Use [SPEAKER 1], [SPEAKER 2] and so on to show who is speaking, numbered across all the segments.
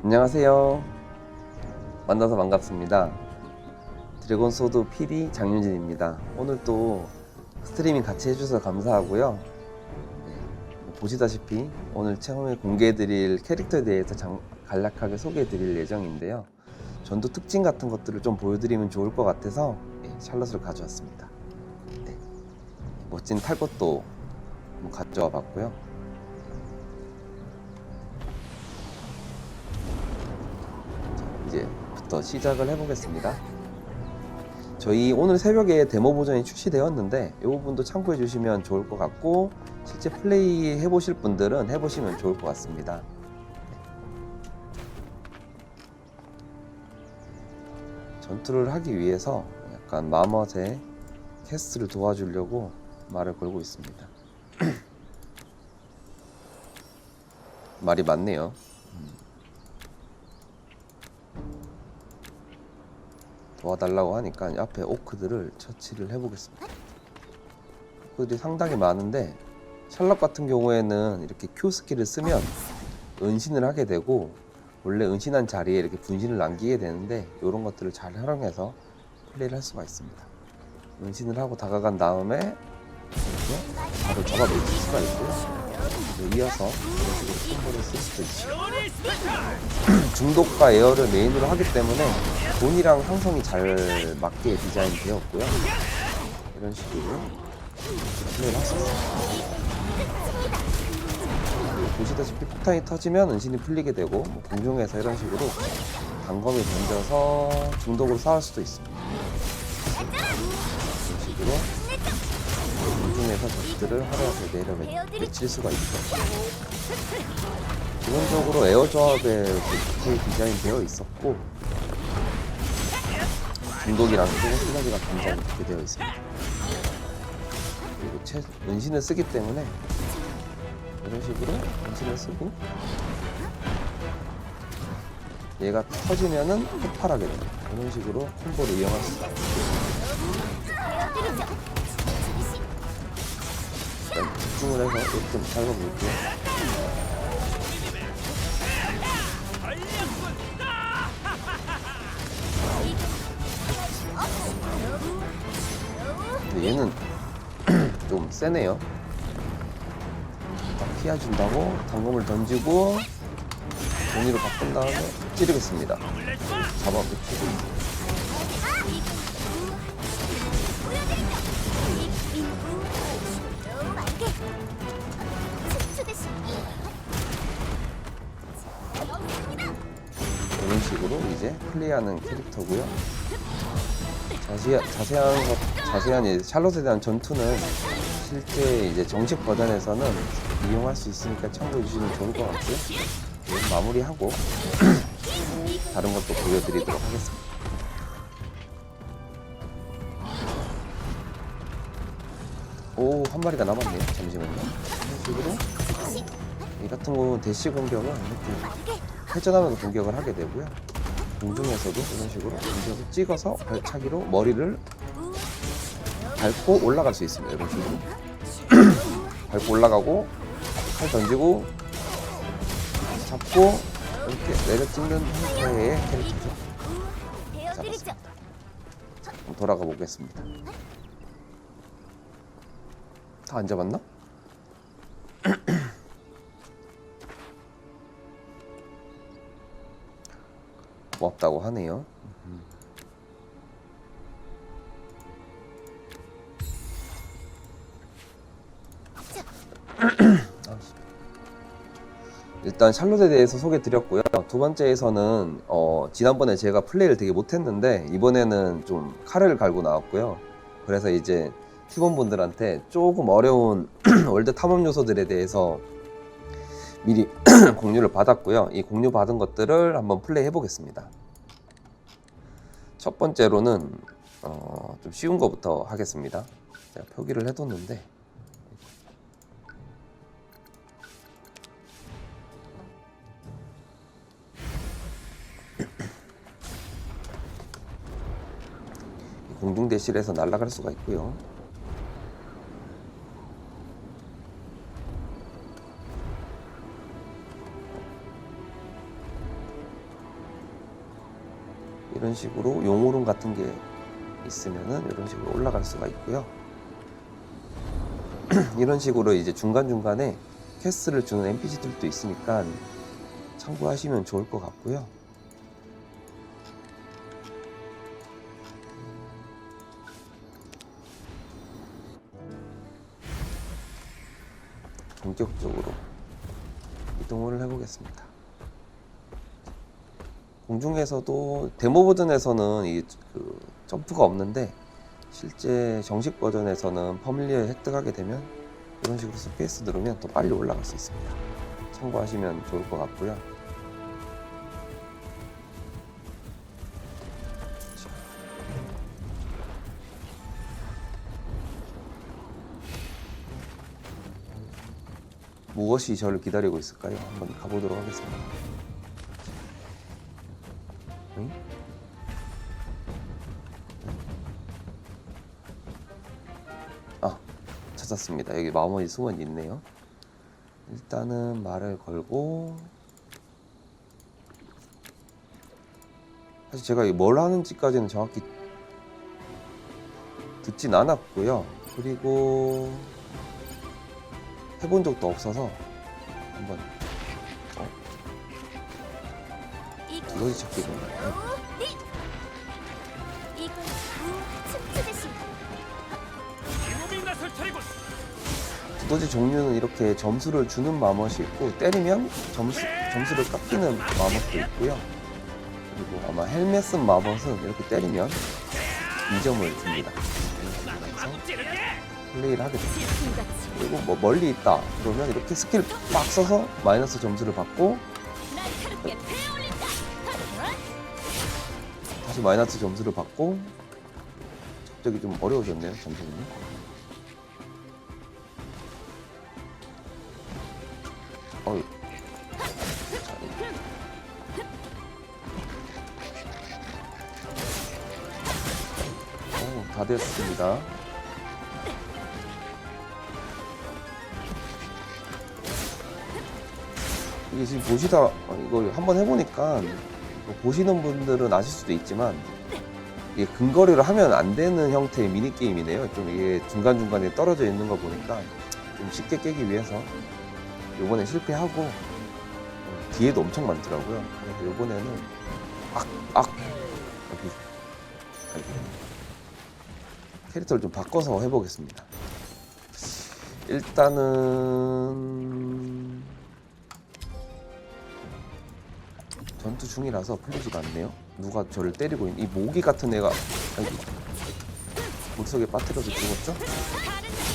[SPEAKER 1] 안녕하세요. 만나서 반갑습니다. 드래곤소드 PD 장윤진입니다. 오늘 또 스트리밍 같이 해주셔서 감사하고요. 보시다시피 오늘 처음에 공개해드릴 캐릭터에 대해서 간략하게 소개해드릴 예정인데요. 전투 특징 같은 것들을 좀 보여드리면 좋을 것 같아서 샬럿을 가져왔습니다. 네. 멋진 탈 것도 가져와 봤고요. 이제부터 시작을 해보겠습니다. 저희 오늘 새벽에 데모 버전이 출시되었는데 이 부분도 참고해 주시면 좋을 것 같고, 실제 플레이 해보실 분들은 해보시면 좋을 것 같습니다. 전투를 하기 위해서 약간 마멋의 캐스트를 도와주려고 말을 걸고 있습니다. 말이 많네요. 도와달라고 하니까 앞에 오크들을 처치를 해보겠습니다. 오크들이 상당히 많은데 샬럿 같은 경우에는 이렇게 Q 스킬을 쓰면 은신을 하게 되고, 원래 은신한 자리에 이렇게 분신을 남기게 되는데 이런 것들을 잘 활용해서 플레이를 할 수가 있습니다. 은신을 하고 다가간 다음에 이렇게 바로 저가 밀칠 수가 있고요. 이어서 이런 식으로 콤보를 쓸 수도 있습니다. 중독과 에어를 메인으로 하기 때문에 돈이랑 상성이 잘 맞게 디자인 되었고요. 이런 식으로 플레이를 할 수 있습니다. 보시다시피 폭탄이 터지면 은신이 풀리게 되고, 공중에서 이런 식으로 단검을 던져서 중독으로 싸울 수도 있습니다. 이런 식으로 공중에서 적들을 화려하게 내칠 수가 있죠. 기본적으로 에어 조합에 디테일 디자인 되어 있었고, 중독이랑 조금 시너지가 굉장히 좋게 되어 있습니다. 그리고 은신을 쓰기 때문에 이런 식으로 은신을 쓰고 얘가 터지면은 폭발하게 돼요. 이런 식으로 콤보를 이용할 수 있어요. 일단 집중을 해서 이렇게 좀 밟아볼게요. 근데 얘는 좀 세네요. 피해준다고 단검을 던지고 종이로 바꾼 다음에 찌르겠습니다. 잡아붙이고. 이런 식으로 이제 플레이하는 캐릭터고요. 자세한 이제 샬롯에 대한 전투는 실제 이제 정식 버전에서는 이용할 수 있으니까 참고해 주시면 좋을 것 같고요. 마무리하고 다른 것도 보여드리도록 하겠습니다. 오, 한 마리가 남았네요. 잠시만요. 이런 식으로 이 같은 경우는 대시 공격은 이렇게 회전하면서 공격을 하게 되고요. 공중에서도 이런 식으로 공격을 찍어서 발차기로 머리를 밟고 올라갈 수 있습니다. 이런 식으로 밟고 올라가고 칼 던지고 잡고 이렇게 내려 찍는 형태의 캐릭터죠. 잡았습니다. 자, 그럼 돌아가 보겠습니다. 다 안 잡았나? 고맙다고 하네요. 일단 샬롯에 대해서 소개 드렸고요. 두 번째에서는 지난번에 제가 플레이를 되게 못했는데 이번에는 좀 칼을 갈고 나왔고요. 그래서 이제 팀원분들한테 조금 어려운 월드 탐험 요소들에 대해서 미리 공유를 받았고요. 이 공유 받은 것들을 한번 플레이 해보겠습니다. 첫 번째로는 좀 쉬운 거부터 하겠습니다. 제가 표기를 해뒀는데 공중 대실에서 날아갈 수가 있고요. 이런 식으로 용오름 같은 게 있으면은 이런 식으로 올라갈 수가 있고요. 이런 식으로 이제 중간중간에 퀘스트를 주는 NPC들도 있으니까 참고하시면 좋을 것 같고요. 본격적으로 이동을 해보겠습니다. 공중에서도 데모 버전에서는 그 점프가 없는데 실제 정식 버전에서는 퍼밀리어 획득하게 되면 이런 식으로 스페이스 누르면 더 빨리 올라갈 수 있습니다. 참고하시면 좋을 것 같고요. 무엇이 저를 기다리고 있을까요? 한번 가보도록 하겠습니다. 응? 아, 찾았습니다. 여기 마모이 숨어 있네요. 일단은 말을 걸고, 사실 제가 뭘 하는지까지는 정확히 듣진 않았고요. 그리고 해본 적도 없어서 한번 두더지 찾기로 두더지 종류는 이렇게 점수를 주는 마멋이 있고 때리면 점수를 깎이는 마멋도 있고요. 그리고 아마 헬멧 쓴 마멋은 이렇게 때리면 2점을 줍니다. 그래서 플레이를 하게 됩니다. 그리고 뭐 멀리 있다 그러면 이렇게 스킬 막 써서 마이너스 점수를 받고 다시 마이너스 점수를 받고. 갑자기 좀 어려워졌네요. 잠시만요. 어이. 다 됐습니다. 이게 지금 보시다 이걸 한번 해보니까 보시는 분들은 아실 수도 있지만 이게 근거리를 하면 안 되는 형태의 미니 게임이네요. 좀 이게 중간중간에 떨어져 있는 거 보니까 좀 쉽게 깨기 위해서 요번에 실패하고 뒤에도 엄청 많더라고요. 그래서 요번에는 여기 캐릭터를 좀 바꿔서 해보겠습니다. 일단은 전투 중이라서 풀리지가 않네요. 누가 저를 때리고 있는 이 모기 같은 애가 물속에 빠뜨려서 죽었죠?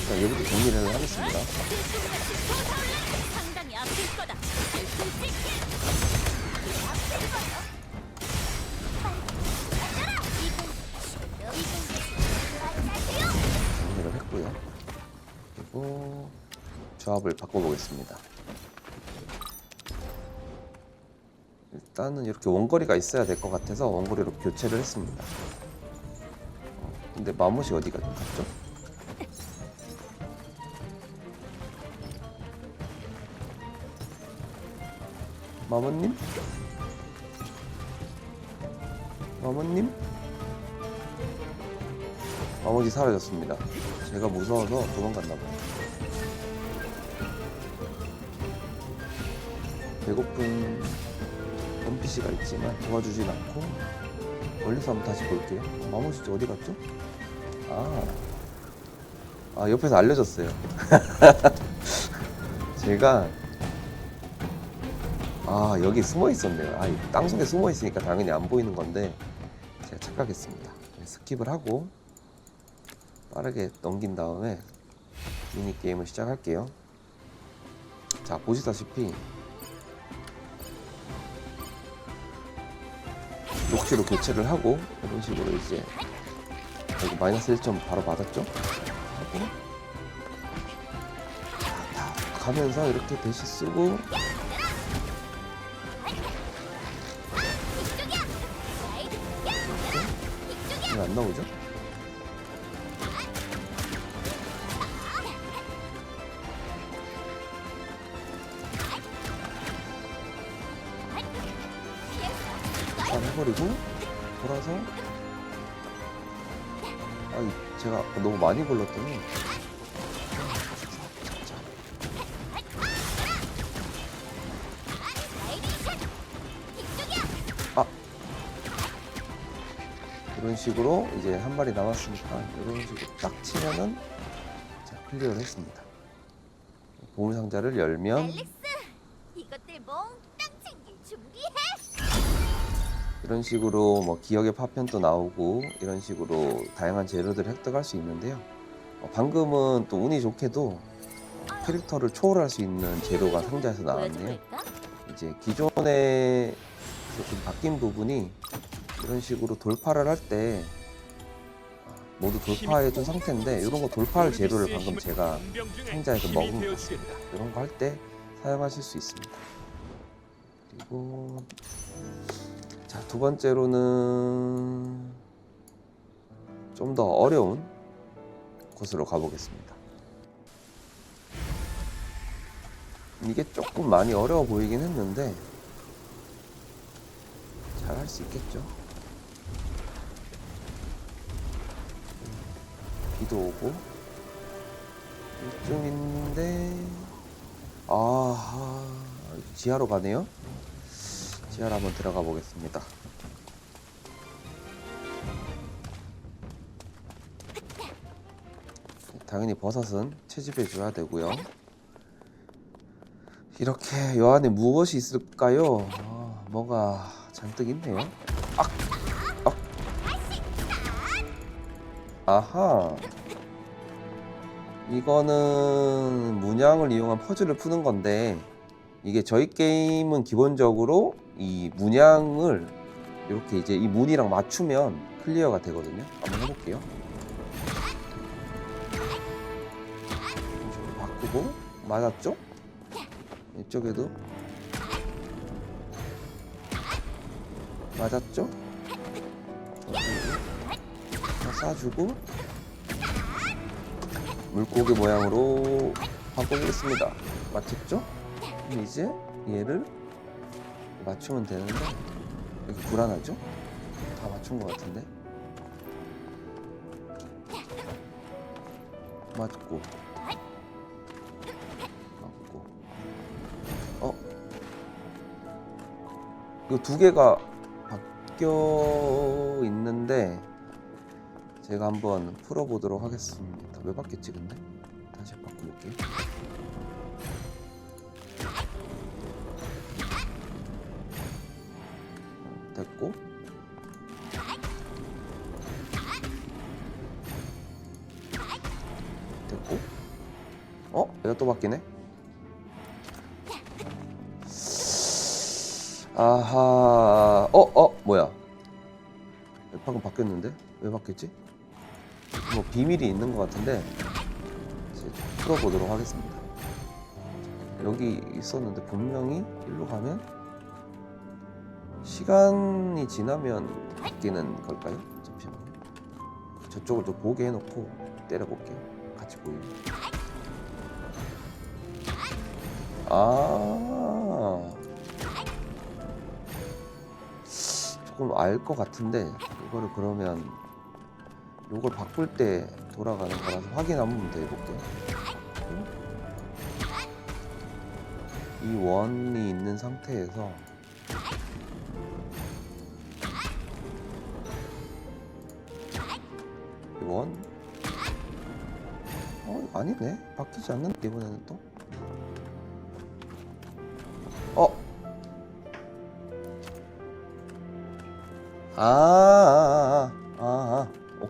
[SPEAKER 1] 일단 여기도 정리를 하겠습니다. 정리를 했고요. 그리고 조합을 바꿔보겠습니다. 일단은 이렇게 원거리가 있어야 될 것 같아서 원거리로 교체를 했습니다. 근데 마못이 어디 갔죠? 마모님? 마모님? 마모지 사라졌습니다. 제가 무서워서 도망갔나봐요. 배고픈 NPC가 있지만 도와주진 않고 멀리서 한번 다시 볼게요. 마모지 어디 갔죠? 옆에서 알려줬어요. 제가 여기 숨어 있었네요. 땅속에 숨어 있으니까 당연히 안 보이는 건데 제가 착각했습니다. 스킵을 하고 빠르게 넘긴 다음에 미니 게임을 시작할게요. 자, 보시다시피 녹지로 교체를 하고 이런 식으로 이제 여기 마이너스 1점 바로 받았죠? 하고 가면서 이렇게 대시 쓰고 왜 안 나오죠? 잘 해버리고 돌아서 제가 너무 많이 굴렀더니 이런 식으로 이제 한 마리 남았으니까 이런 식으로 딱 치면은 자, 클리어를 했습니다. 보물상자를 열면
[SPEAKER 2] 앨리스, 이것들 몽땅 챙길 준비해.
[SPEAKER 1] 이런 식으로 뭐 기억의 파편도 나오고 이런 식으로 다양한 재료들을 획득할 수 있는데요. 방금은 또 운이 좋게도 캐릭터를 초월할 수 있는 재료가 상자에서 나왔네요. 이제 기존에 좀 바뀐 부분이 이런 식으로 돌파를 할 때 모두 돌파해준 상태인데 이런 거 돌파할 재료를 방금 제가 상자에서 먹은 것 같습니다. 이런 거 할 때 사용하실 수 있습니다. 그리고 자, 두 번째로는 좀 더 어려운 곳으로 가보겠습니다. 이게 조금 많이 어려워 보이긴 했는데 잘 할 수 있겠죠. 비도 오고 이쯤인데 지하로 가네요. 지하로 한번 들어가 보겠습니다. 당연히 버섯은 채집해 줘야 되고요. 이렇게 요 안에 무엇이 있을까요? 뭐가 잔뜩 있네요. 아하, 이거는 문양을 이용한 퍼즐을 푸는 건데 이게 저희 게임은 기본적으로 이 문양을 이렇게 이제 이 문이랑 맞추면 클리어가 되거든요. 한번 해볼게요. 이쪽으로 바꾸고 맞았죠? 이쪽에도 맞았죠? 싸주고 물고기 모양으로 바꿔보겠습니다. 맞췄죠? 그럼 이제 얘를 맞추면 되는데 여기 불안하죠? 다 맞춘 것 같은데 맞고 이거 두 개가 바뀌어 있는데 제가 한번 풀어보도록 하겠습니다. 왜 바뀌었지 근데? 다시 바꿔볼게요. 됐고 얘가 또 바뀌네? 아하 뭐야 방금 바뀌었는데? 왜 바뀌었지? 뭐 비밀이 있는 것 같은데 이제 풀어보도록 하겠습니다. 여기 있었는데 분명히 일로 가면 시간이 지나면 바뀌는 걸까요? 잠시만요. 저쪽을 좀 보게 해놓고 때려볼게요. 같이 보이게. 조금 알 것 같은데 이거를 그러면 요걸 바꿀 때 돌아가는 거라서 확인 한번 더 해볼게요. 이 원이 있는 상태에서 이 원? 아니네. 바뀌지 않는데 이번에는 또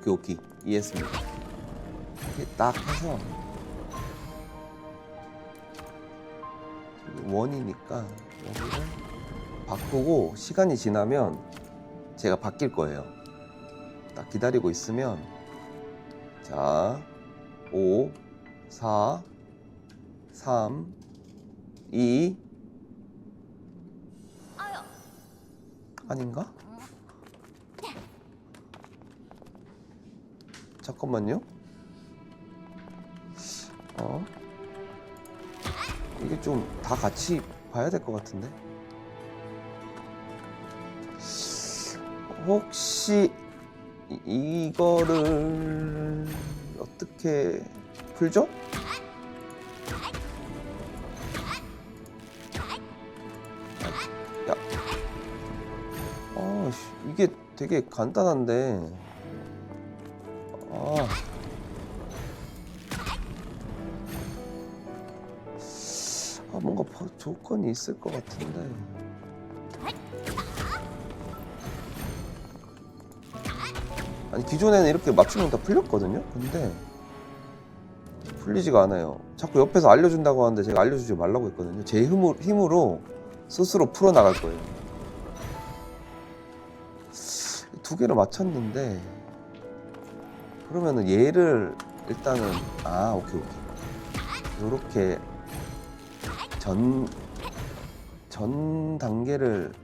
[SPEAKER 1] 오케이 이해했습니다. 이렇게 딱 해서 원이니까 여기를 바꾸고 시간이 지나면 제가 바뀔 거예요. 딱 기다리고 있으면 자 5 4 3 2 아닌가? 잠깐만요. 이게 좀 다 같이 봐야 될 것 같은데. 혹시 이거를 어떻게 풀죠? 야, 이게 되게 간단한데. 뭔가 조건이 있을 것 같은데. 아니, 기존에는 이렇게 맞추면 다 풀렸거든요? 근데 풀리지가 않아요. 자꾸 옆에서 알려준다고 하는데 제가 알려주지 말라고 했거든요. 제 힘으로 스스로 풀어나갈 거예요. 두 개를 맞췄는데, 그러면은 얘를 일단은, 오케이. 요렇게 전 단계를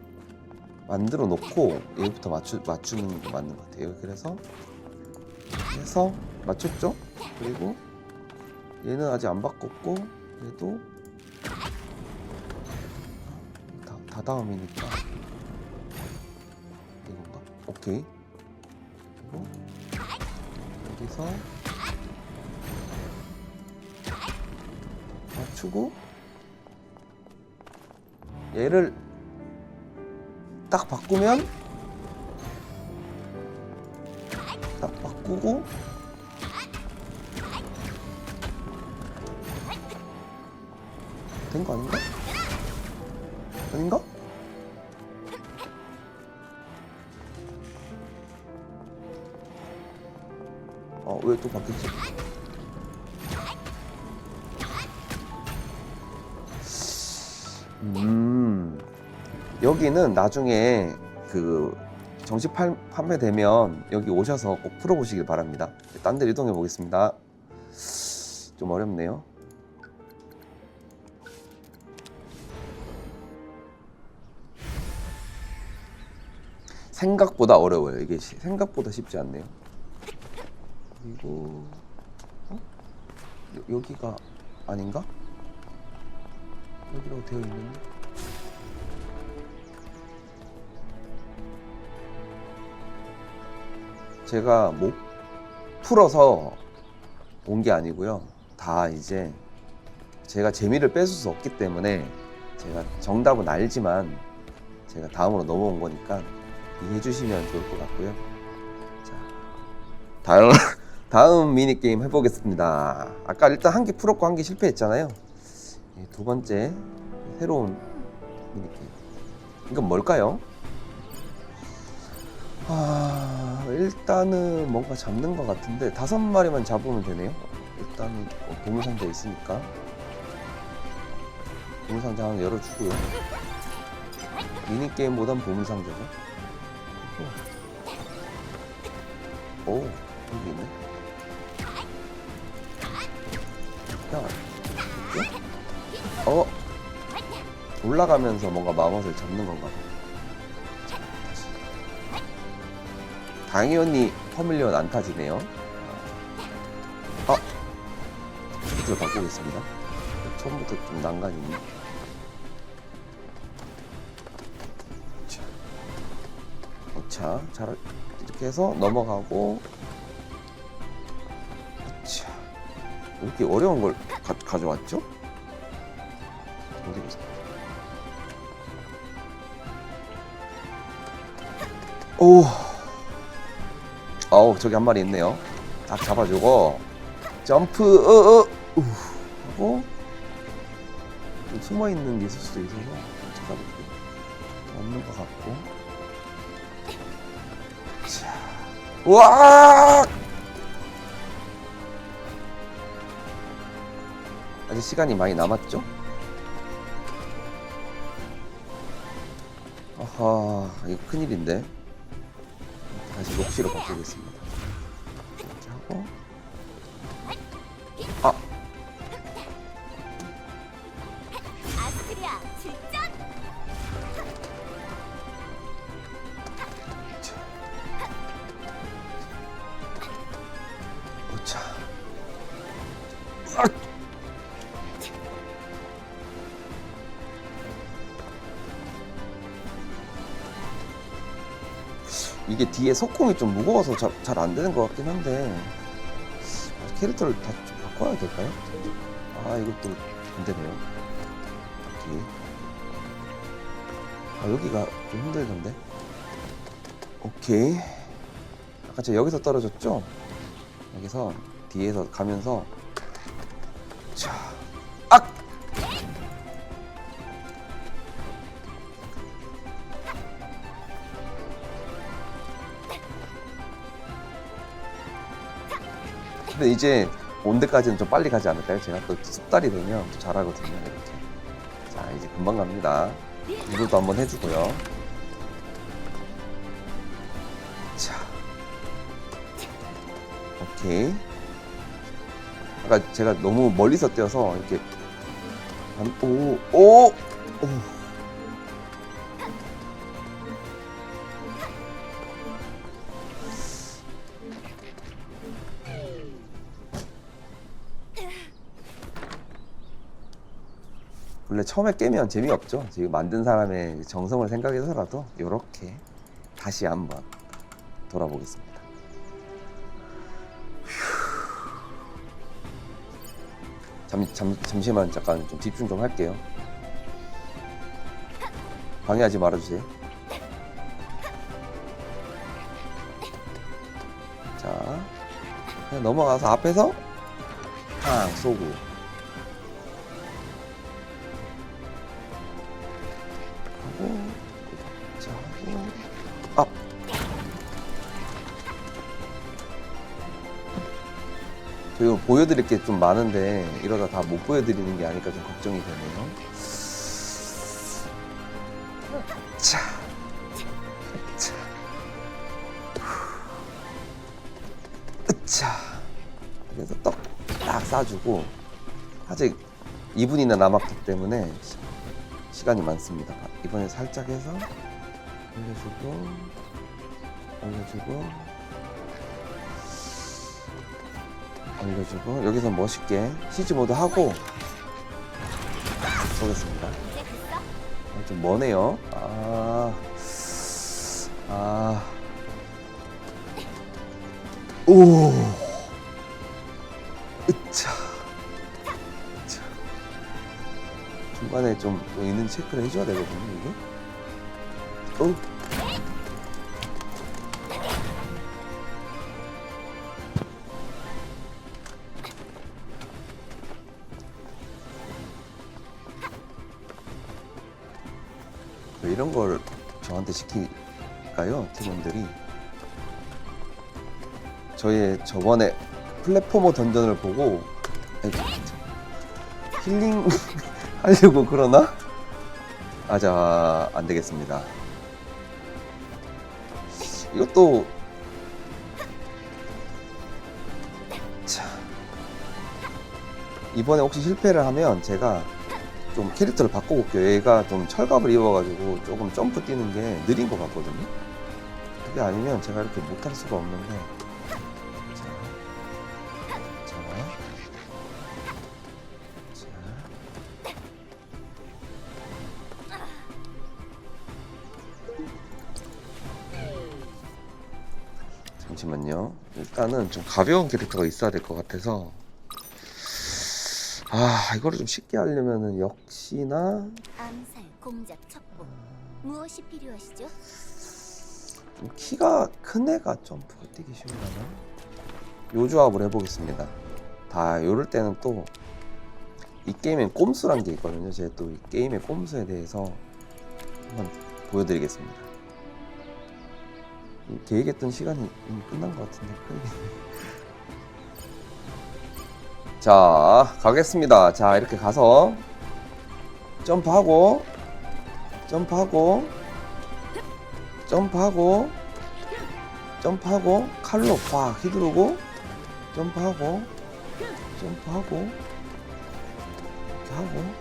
[SPEAKER 1] 만들어 놓고 얘부터 맞추는 게 맞는 것 같아요. 그래서 해서 맞췄죠? 그리고 얘는 아직 안 바꿨고, 얘도 다음이니까 이건가? 오케이. 그리고 여기서 맞추고 얘를 딱 바꾸면 딱 바꾸고 된 거 아닌가? 아닌가? 왜 또 바뀌었지? 여기는 나중에 그 정식 판매되면 여기 오셔서 꼭 풀어보시길 바랍니다. 딴 데로 이동해 보겠습니다. 좀 어렵네요. 생각보다 어려워요. 이게 생각보다 쉽지 않네요. 그리고 여기가 아닌가? 여기라고 되어 있는데. 제가 못 풀어서 온 게 아니고요. 다 이제 제가 재미를 뺏을 수 없기 때문에 제가 정답은 알지만 제가 다음으로 넘어온 거니까 이해해 주시면 좋을 것 같고요. 자, 다음 미니게임 해보겠습니다. 아까 일단 한 개 풀었고 한 개 실패했잖아요. 두 번째 새로운 미니게임. 이건 뭘까요? 일단은 뭔가 잡는 것 같은데 5마리만 잡으면 되네요. 일단은 보물상자 있으니까 보물상자 하나 열어주고요. 미니게임보단 보물상자죠. 오, 여기 있네. 야, 이렇게? 올라가면서 뭔가 마법을 잡는 건가 봐. 당연히 퍼밀리언 안 타지네요. 스피드를 바꾸겠습니다. 처음부터 좀 난간이 있네. 자, 이렇게 해서 넘어가고. 자, 이렇게 어려운 걸 가져왔죠? 어디 보세요. 오, 저기 한 마리 있네요. 딱 잡아주고 점프 하고 좀 숨어있는 게 있을 수도 있어서 찾아볼게요. 없는 것 같고. 자, 우와! 아직 시간이 많이 남았죠? 아하, 이거 큰일인데. 다시 녹시로 바꾸겠습니다. 이렇게 하고.
[SPEAKER 2] 아스트리아 출전.
[SPEAKER 1] 오차. 이게 뒤에 속공이 좀 무거워서 잘 안 되는 것 같긴 한데 캐릭터를 다 좀 바꿔야 될까요? 아 이것도 안 되네요. 오케이. 아 여기가 좀 힘들던데. 오케이. 아까 제가 여기서 떨어졌죠? 여기서 뒤에서 가면서 자, 악! 근데 이제 온 데까지는 좀 빨리 가지 않을까요? 제가 또 숙달이 되면 또 잘하거든요. 이렇게. 자, 이제 금방 갑니다. 이것도 한번 해주고요. 자, 오케이. 아까 제가 너무 멀리서 뛰어서 이렇게 오. 원래 처음에 깨면 재미없죠. 지금 만든 사람의 정성을 생각해서라도 이렇게 다시 한번 돌아보겠습니다. 잠시만 잠깐 좀 집중 좀 할게요. 방해하지 말아주세요. 자, 그냥 넘어가서 앞에서 팡 쏘고. 자, 앞. 저 이거 보여드릴 게 좀 많은데 이러다 다 못 보여드리는 게 아닐까 좀 걱정이 되네요. 자, 자, 자. 그래서 딱 싸주고 아직 2분이나 남았기 때문에 시간이 많습니다. 이번에 살짝 해서 올려주고 여기서 멋있게 시즈 모드 하고 쏘겠습니다. 좀 머네요. 오, 으차. 중간에 좀 있는 체크를 해줘야 되거든요, 이게. 오. 왜 이런 걸 저한테 시킬까요, 팀원들이? 저의 저번에 플랫포머 던전을 보고 힐링 하려고 그러나? 자, 안 되겠습니다. 이것도 자, 이번에 혹시 실패를 하면 제가 좀 캐릭터를 바꿔볼게요. 얘가 좀 철갑을 입어가지고 조금 점프 뛰는 게 느린 것 같거든요. 그게 아니면 제가 이렇게 못할 수가 없는데. 잠시만요. 일단은 좀 가벼운 캐릭터가 있어야 될 것 같아서 이거를 좀 쉽게 하려면은 역시나
[SPEAKER 2] 암살, 공작, 첩보 무엇이 필요하시죠?
[SPEAKER 1] 좀 키가 큰 애가 점프가 뛰기 쉬우려나? 요 조합을 해보겠습니다. 다 요럴 때는 또 이 게임엔 꼼수란 게 있거든요. 제가 또 이 게임의 꼼수에 대해서 한번 보여드리겠습니다. 계획했던 시간이 이미 끝난 것 같은데 자, 가겠습니다. 자, 이렇게 가서 점프하고 칼로 팍 휘두르고 점프하고 이렇게 하고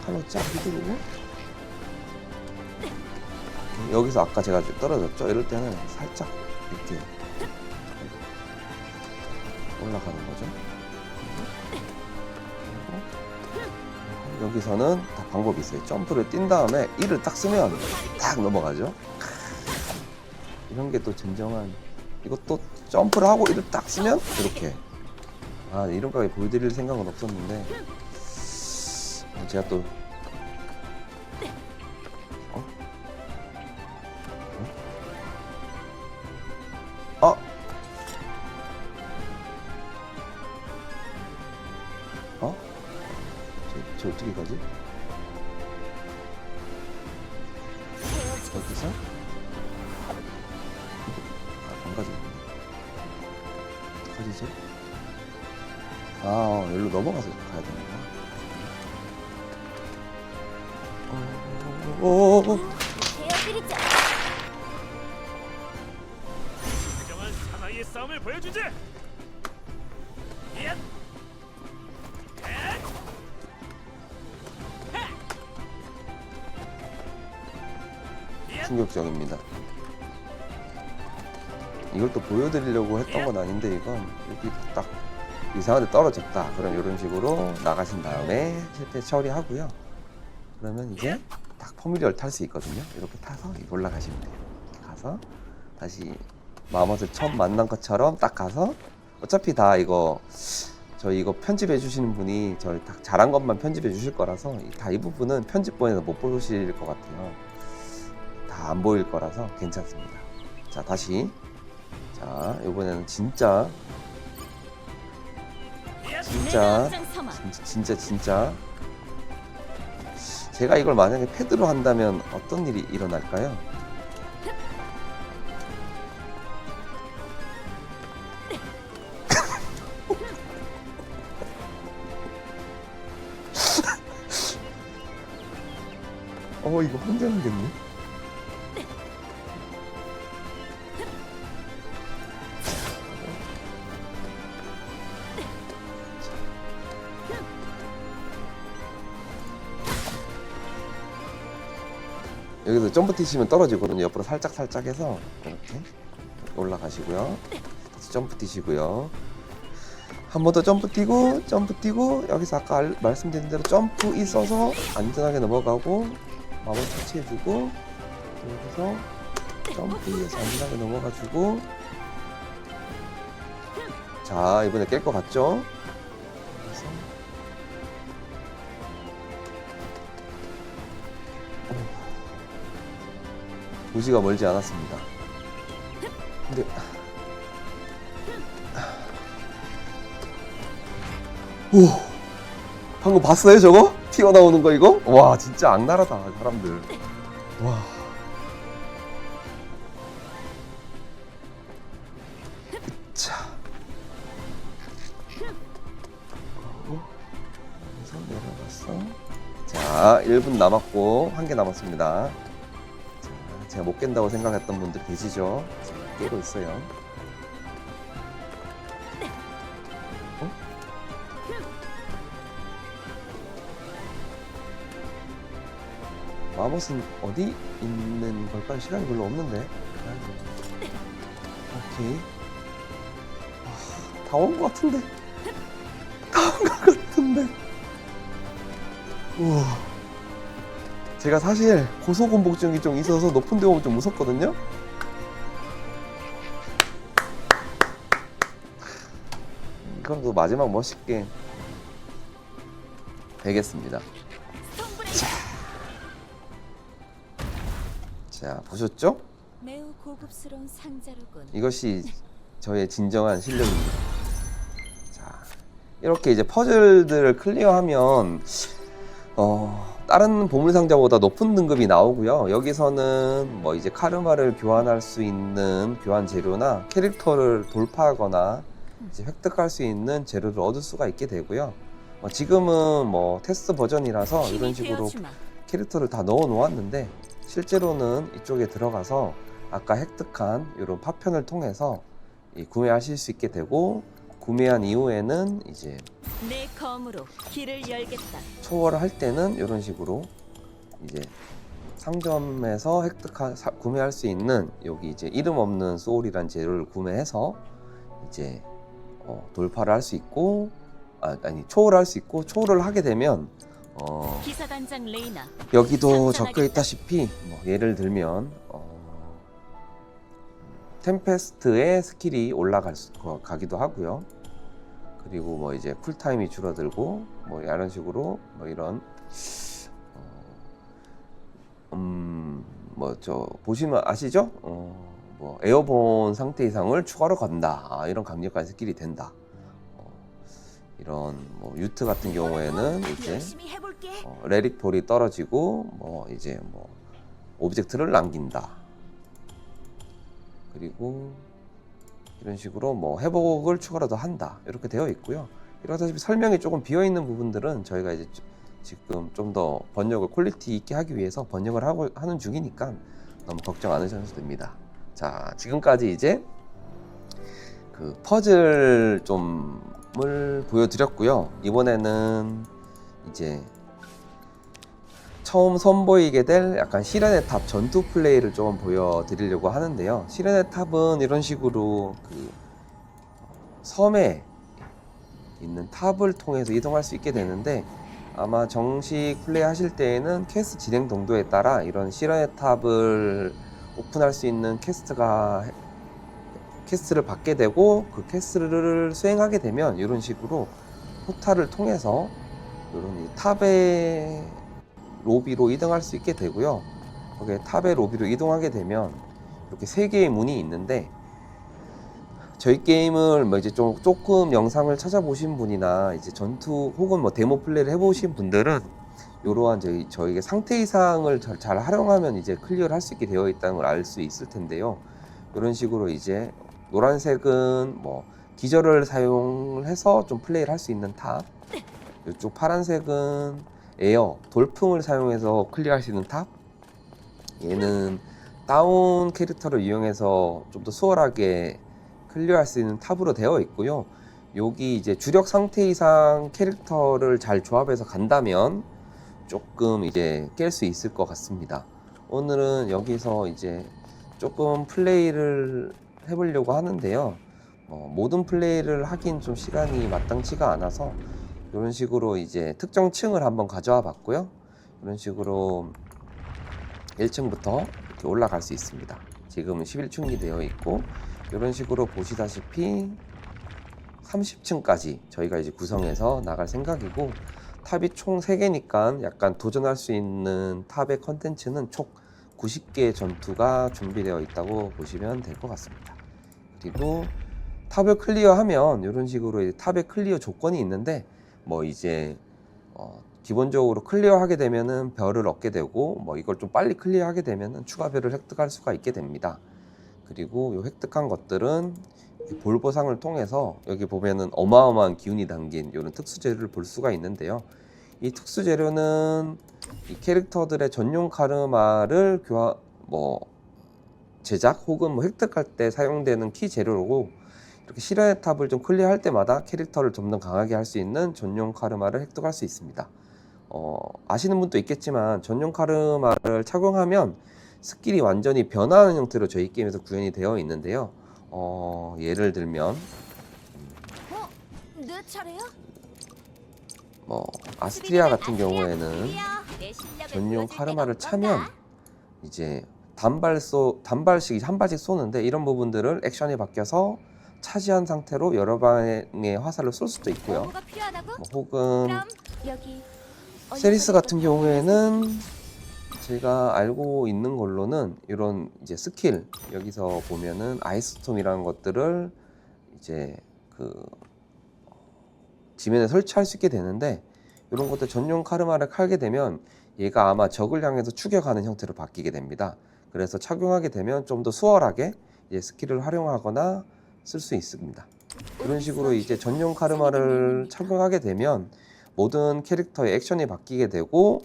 [SPEAKER 1] 칼로 쫙 휘두르고 여기서 아까 제가 떨어졌죠? 이럴 때는 살짝 이렇게 올라가는 거죠. 여기서는 다 방법이 있어요. 점프를 뛴 다음에 이를 딱 쓰면 딱 넘어가죠. 이런 게 또 진정한, 이것도 점프를 하고 이를 딱 쓰면 이렇게. 아, 이런 거까지 보여드릴 생각은 없었는데 제가 또 어? 어? 저 어떻게 가지? 여기서? 안 가지. 어떡하지, 쟤? 여기로 넘어가서 가야 되는구나.
[SPEAKER 2] 베어드리죠.
[SPEAKER 3] 진정한 사나이의 싸움을 보여주지. 야!
[SPEAKER 1] 충격적입니다. 이걸 또 보여드리려고 했던 건 아닌데, 이건 여기 딱 이상한 데 떨어졌다. 그럼 이런 식으로 나가신 다음에 실패 처리하고요. 그러면 이제 딱 포뮬리얼 탈 수 있거든요. 이렇게 타서 올라가시면 돼요. 이렇게 가서 다시 마멋을 처음 만난 것처럼 딱 가서, 어차피 다 이거 저희 이거 편집해 주시는 분이 저희 딱 잘한 것만 편집해 주실 거라서 다 이 부분은 편집본에서 못 보실 것 같아요. 다 안 보일 거라서 괜찮습니다. 자, 다시. 자, 이번에는 진짜 제가 이걸 만약에 패드로 한다면 어떤 일이 일어날까요? 이거 환장하겠네. 여기서 점프 뛰시면 떨어지거든요. 옆으로 살짝 해서 이렇게 올라가시고요. 다시 점프 뛰시고요. 한 번 더 점프 뛰고 여기서 아까 말씀드린 대로 점프 있어서 안전하게 넘어가고 마법 터치해주고, 여기서 점프해서 안전하게 넘어가주고. 자, 이번에 깰 것 같죠? 그래서 도시가 멀지 않았습니다. 근데 오, 방금 봤어요 저거? 튀어나오는 거 이거? 와, 진짜 악랄하다 사람들. 와. 자, 여기서 내려갔어. 자, 1분 남았고 1개 남았습니다. 자, 제가 못 깬다고 생각했던 분들 계시죠? 제가 깨고 있어요. 마법은 어디 있는 걸까요? 시간이 별로 없는데. 오케이. 다 온 것 같은데. 다 온 것 같은데. 우와. 제가 사실 고소공복증이 좀 있어서 높은 데 오면 좀 무섭거든요. 이건 마지막 멋있게 베겠습니다. 자, 보셨죠?
[SPEAKER 2] 매우 고급스러운 상자로군.
[SPEAKER 1] 이것이 저의 진정한 실력입니다. 자, 이렇게 이제 퍼즐들을 클리어하면 다른 보물상자보다 높은 등급이 나오고요. 여기서는 뭐 이제 카르마를 교환할 수 있는 교환 재료나 캐릭터를 돌파하거나 이제 획득할 수 있는 재료를 얻을 수가 있게 되고요. 지금은 뭐 테스트 버전이라서 이런 식으로 캐릭터를 다 넣어 놓았는데, 실제로는 이쪽에 들어가서 아까 획득한 이런 파편을 통해서 구매하실 수 있게 되고, 구매한 이후에는 이제
[SPEAKER 2] 내 검으로 길을 열겠다.
[SPEAKER 1] 초월을 할 때는 이런 식으로 이제 상점에서 구매할 수 있는 여기 이제 이름 없는 소울이란 재료를 구매해서 이제 돌파를 할 수 있고, 아니 초월을 할 수 있고, 초월을 하게 되면
[SPEAKER 2] 기사단장 레이나.
[SPEAKER 1] 여기도 적혀 있다시피 뭐 예를 들면 템페스트의 스킬이 올라가기도 하고요. 그리고 뭐 이제 쿨타임이 줄어들고 뭐 이런 식으로 뭐 이런 뭐 저 보시면 아시죠? 뭐 에어본 상태 이상을 추가로 건다, 이런 강력한 스킬이 된다. 이런 뭐 유트 같은 경우에는 이제
[SPEAKER 2] 열심히 해볼게.
[SPEAKER 1] 레릭폴이 떨어지고 뭐 이제 뭐 오브젝트를 남긴다. 그리고 이런 식으로 뭐 회복을 추가로 더 한다, 이렇게 되어 있고요. 이러다시피 설명이 조금 비어 있는 부분들은 저희가 이제 지금 좀 더 번역을 퀄리티 있게 하기 위해서 번역을 하는 중이니까 너무 걱정 안 하셔도 됩니다. 자, 지금까지 이제 그 퍼즐 좀을 보여드렸고요. 이번에는 이제 처음 선보이게 될 약간 시련의 탑 전투 플레이를 좀 보여드리려고 하는데요. 시련의 탑은 이런 식으로 그 섬에 있는 탑을 통해서 이동할 수 있게 되는데, 아마 정식 플레이 하실 때에는 퀘스트 진행 정도에 따라 이런 시련의 탑을 오픈할 수 있는 퀘스트를 받게 되고, 그 퀘스트를 수행하게 되면 이런 식으로 포탈을 통해서 이런 탑의 로비로 이동할 수 있게 되고요. 거기에 탑의 로비로 이동하게 되면 이렇게 3개의 문이 있는데, 저희 게임을 뭐 이제 조금 영상을 찾아보신 분이나 이제 전투 혹은 뭐 데모 플레이를 해보신 분들은 이러한 저희가 상태 이상을 잘 활용하면 이제 클리어를 할 수 있게 되어 있다는 걸 알 수 있을 텐데요. 이런 식으로 이제 노란색은 뭐 기절을 사용해서 좀 플레이를 할 수 있는 탑, 이쪽 파란색은 에어 돌풍을 사용해서 클리어할 수 있는 탑, 얘는 다운 캐릭터를 이용해서 좀 더 수월하게 클리어할 수 있는 탑으로 되어 있고요. 여기 이제 주력 상태 이상 캐릭터를 잘 조합해서 간다면 조금 이제 깰 수 있을 것 같습니다. 오늘은 여기서 이제 조금 플레이를 해보려고 하는데요. 모든 플레이를 하긴 좀 시간이 마땅치가 않아서 이런 식으로 이제 특정 층을 한번 가져와 봤고요. 이런 식으로 1층부터 이렇게 올라갈 수 있습니다. 지금은 11층이 되어 있고, 이런 식으로 보시다시피 30층까지 저희가 이제 구성해서 나갈 생각이고, 탑이 총 3개니까 약간 도전할 수 있는 탑의 컨텐츠는 총 90개의 전투가 준비되어 있다고 보시면 될 것 같습니다. 그리고 탑을 클리어하면 이런 식으로 이제 탑의 클리어 조건이 있는데, 뭐 이제 기본적으로 클리어하게 되면은 별을 얻게 되고, 뭐 이걸 좀 빨리 클리어하게 되면은 추가 별을 획득할 수가 있게 됩니다. 그리고 이 획득한 것들은 볼보상을 통해서 여기 보면은 어마어마한 기운이 담긴 이런 특수 재료를 볼 수가 있는데요. 이 특수 재료는 이 캐릭터들의 전용 카르마를 제작 혹은 뭐 획득할 때 사용되는 키 재료고, 이렇게 시련의 탑을 좀 클리어할 때마다 캐릭터를 좀 더 강하게 할 수 있는 전용 카르마를 획득할 수 있습니다. 아시는 분도 있겠지만 전용 카르마를 착용하면 스킬이 완전히 변화하는 형태로 저희 게임에서 구현이 되어 있는데요. 예를 들면
[SPEAKER 2] 내 차례야?
[SPEAKER 1] 뭐 아스트리아 같은 경우에는 전용 카르마를 차면 이제 단발씩 한 발씩 쏘는데, 이런 부분들을 액션이 바뀌어서 차지한 상태로 여러 방의 화살을 쏠 수도 있고요.
[SPEAKER 2] 뭐가 필요하다고?
[SPEAKER 1] 뭐 혹은
[SPEAKER 2] 그럼 여기
[SPEAKER 1] 세리스 같은 경우에는 제가 알고 있는 걸로는 이런 이제 스킬, 여기서 보면은 아이스톰이라는 것들을 이제 그 지면에 설치할 수 있게 되는데, 이런 것들 전용 카르마를 깔게 되면 얘가 아마 적을 향해서 추격하는 형태로 바뀌게 됩니다. 그래서 착용하게 되면 좀 더 수월하게 이제 스킬을 활용하거나 쓸 수 있습니다. 이런 식으로 이제 전용 카르마를 착용하게 되면 모든 캐릭터의 액션이 바뀌게 되고,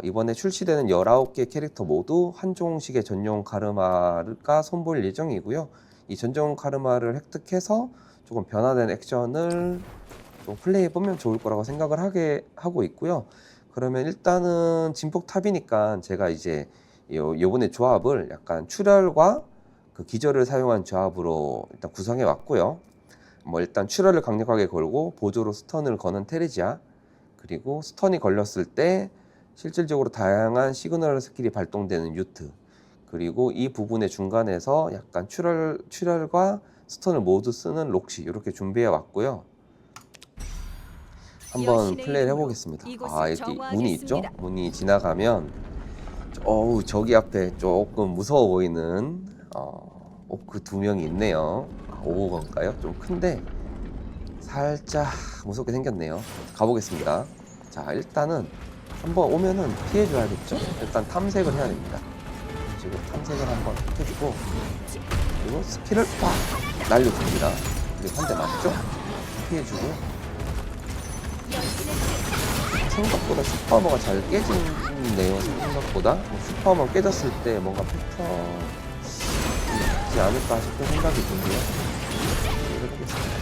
[SPEAKER 1] 이번에 출시되는 19개 캐릭터 모두 한 종씩의 전용 카르마가 선보일 예정이고요. 이 전용 카르마를 획득해서 조금 변화된 액션을 좀 플레이해보면 좋을 거라고 생각을 하고 있고요. 그러면 일단은 진폭탑이니까 제가 이제 요번에 조합을 약간 출혈과 그 기절을 사용한 조합으로 일단 구성해 왔고요. 뭐 일단 출혈을 강력하게 걸고 보조로 스턴을 거는 테레지아, 그리고 스턴이 걸렸을 때 실질적으로 다양한 시그널 스킬이 발동되는 유트, 그리고 이 부분의 중간에서 약간 출혈과 스턴을 모두 쓰는 록시 이렇게 준비해 왔고요. 한번
[SPEAKER 4] 여신의
[SPEAKER 1] 플레이를
[SPEAKER 4] 이름으로
[SPEAKER 1] 해보겠습니다.
[SPEAKER 4] 이곳을
[SPEAKER 1] 아, 여기 문이 있죠?
[SPEAKER 4] 정화하겠습니다.
[SPEAKER 1] 문이 지나가면 저기 앞에 조금 무서워 보이는 오크 2명이 있네요. 오버건가요? 좀 큰데 살짝 무섭게 생겼네요. 가보겠습니다. 자, 일단은 한번 오면은 피해줘야겠죠? 일단 탐색을 해야 됩니다. 지금 탐색을 한번 해주고 그리고 스킬을 빡 날려줍니다. 그리고 한 대 맞죠? 피해주고 생각보다 슈퍼머가 잘 깨지네요. 생각보다 슈퍼머 깨졌을 때 뭔가 패턴이 있지 않을까 싶은 생각이 드네요. 이걸 해보겠습니다.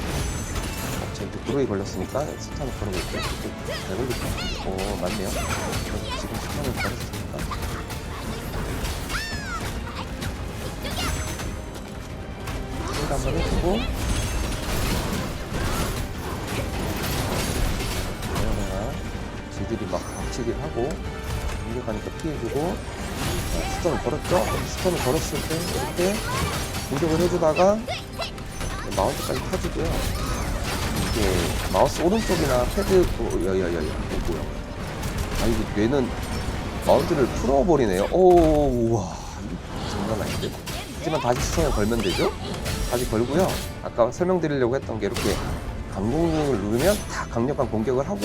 [SPEAKER 1] 제 브로이 걸렸으니까 스탄을 걸어볼게잘 걸릴까? 오, 맞네요. 지금 스탄을 걸었으니까 힐 한번 해주고 지들이 막 박치기를 하고 공격하니까 피해주고 스턴을 걸었죠? 스턴을 걸었을 때 이렇게 공격을 해주다가 마우스까지 타주고요. 이게 마우스 오른쪽이나 패드 여여여여 이거 뭐야? 아 이거 뇌는 마우스를 풀어버리네요. 오 우와 이거 장난 아닌데? 하지만 다시 스턴을 걸면 되죠? 다시 걸고요. 아까 설명드리려고 했던 게 이렇게 강공을 누르면 다 강력한 공격을 하고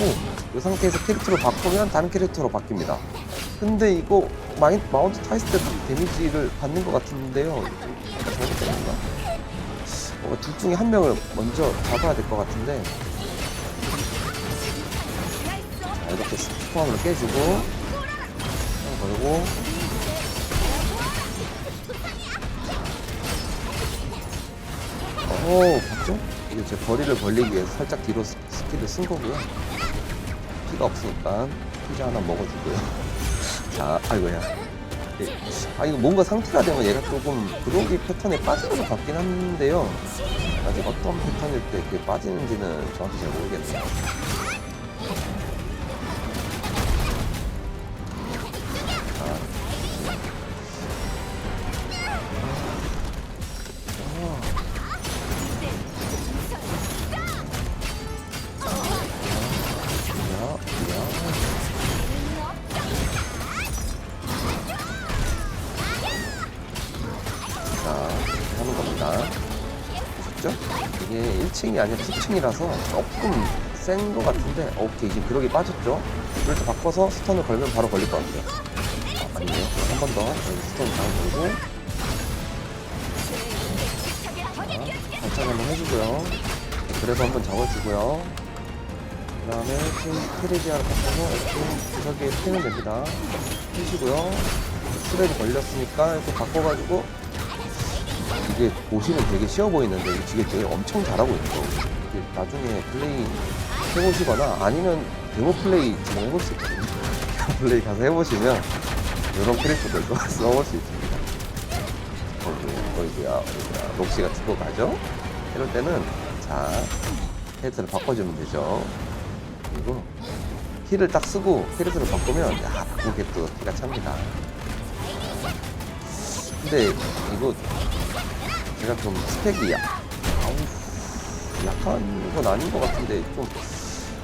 [SPEAKER 1] 이 상태에서 캐릭터를 바꾸면 다른 캐릭터로 바뀝니다. 근데 이거 마운트 타있을 때 데미지를 받는 것 같은데요. 아까 잘못된 건가? 둘 중에 한 명을 먼저 잡아야 될 것 같은데 자, 이렇게 스포함으로 깨주고 걸고 봤죠? 이게 제 거리를 벌리기 위해서 살짝 뒤로 스킬을 쓴 거고요. 피가 없으니까 피자 하나 먹어주고요. 자, 아이고야. 아, 이거 뭔가 상태가 되면 얘가 조금 그로기 패턴에 빠지는 것 같긴 한데요. 아직 어떤 패턴일 때 그게 빠지는지는 정확히 잘 모르겠네요. 하는 겁니다. 보셨죠? 이게 1층이 아니라 2층이라서 조금 센 것 같은데 오케이 지금 그러기 빠졌죠? 이럴 때 바꿔서 스턴을 걸면 바로 걸릴 것 같아요. 아니에요. 한 번 더 스턴 잘 걸고 발차기 한번 해주고요. 그래서 한번 잡아주고요. 그 다음에 트레디아를 바꿔서 이렇게 구석에 피면 됩니다. 피시고요. 트레디 걸렸으니까 이렇게 바꿔가지고 이게 보시면 되게 쉬워 보이는데 이게 되게 엄청 잘하고 있죠. 이게 나중에 플레이 해보시거나 아니면 데모 플레이 지금 해볼 수 있거든요. 데모 플레이 가서 해보시면 이런 캐릭터들도 써볼 수 있습니다. 어이구야 록시가 죽고 가죠? 이럴 때는 자 캐릭터를 바꿔주면 되죠. 그리고 힐을 딱 쓰고 캐릭터를 바꾸면 야 바꾸게 또 기가 찹니다. 근데 이거 제가 좀 스펙이 약한 건 아닌 것 같은데 좀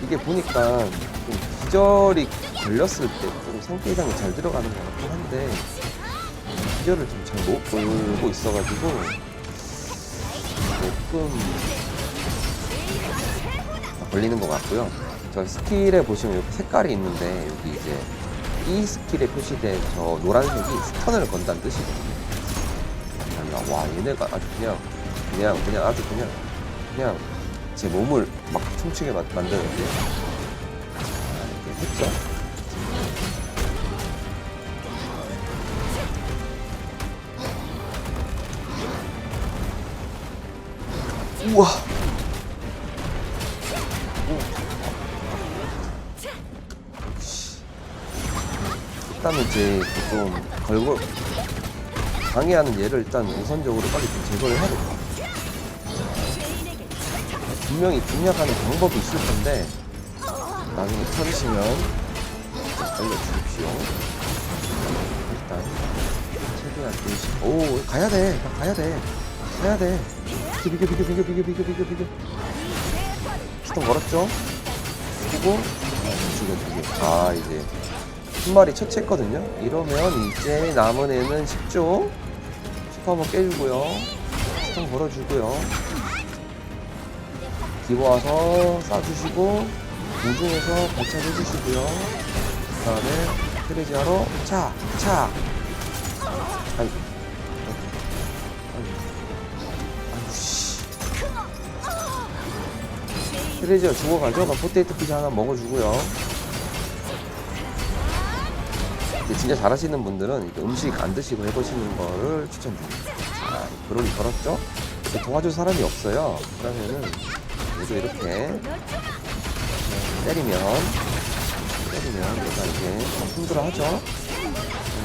[SPEAKER 1] 이게 보니까 좀 기절이 걸렸을 때 좀 상태 이상이 잘 들어가는 것 같긴 한데 기절을 좀 잘 못 걸고 있어가지고 조금 걸리는 것 같고요. 저 스킬에 보시면 이렇게 색깔이 있는데 여기 이제 이 스킬에 표시된 저 노란색이 스턴을 건다는 뜻이거든요. 와 얘네가 아주 그냥 아주 그냥 제 몸을 막 춤추게 만드는데 이렇게 했죠. 우와 일단은 이제 좀 걸고 방해하는 얘를 일단 우선적으로 빨리 좀 제거를 해야 될 것 같아요. 분명히 공략하는 방법이 있을 텐데 나중에 찾으시면 알려주십시오. 일단 최대한 최대한 오 가야 돼 가야 돼 가야 돼 비교 피통 걸었죠? 그리고 죽여 이제 한 마리 처치했거든요. 이러면 이제 남은 애는 쉽죠? 슈퍼 한번 깨주고요. 피통 걸어주고요. 기보 와서 쏴주시고 공중에서 발차해주시고요. 그 다음에 트레지하러 차! 아이고 씨. 트레지어 죽어가죠? 포테이토 피자 하나 먹어주고요. 근데 진짜 잘하시는 분들은 음식 안 드시고 해보시는 거를 추천드립니다. 자, 그러기 걸었죠? 도와줄 사람이 없어요. 그러면은 얘도 이렇게 때리면 얘가 이제 힘들어하죠.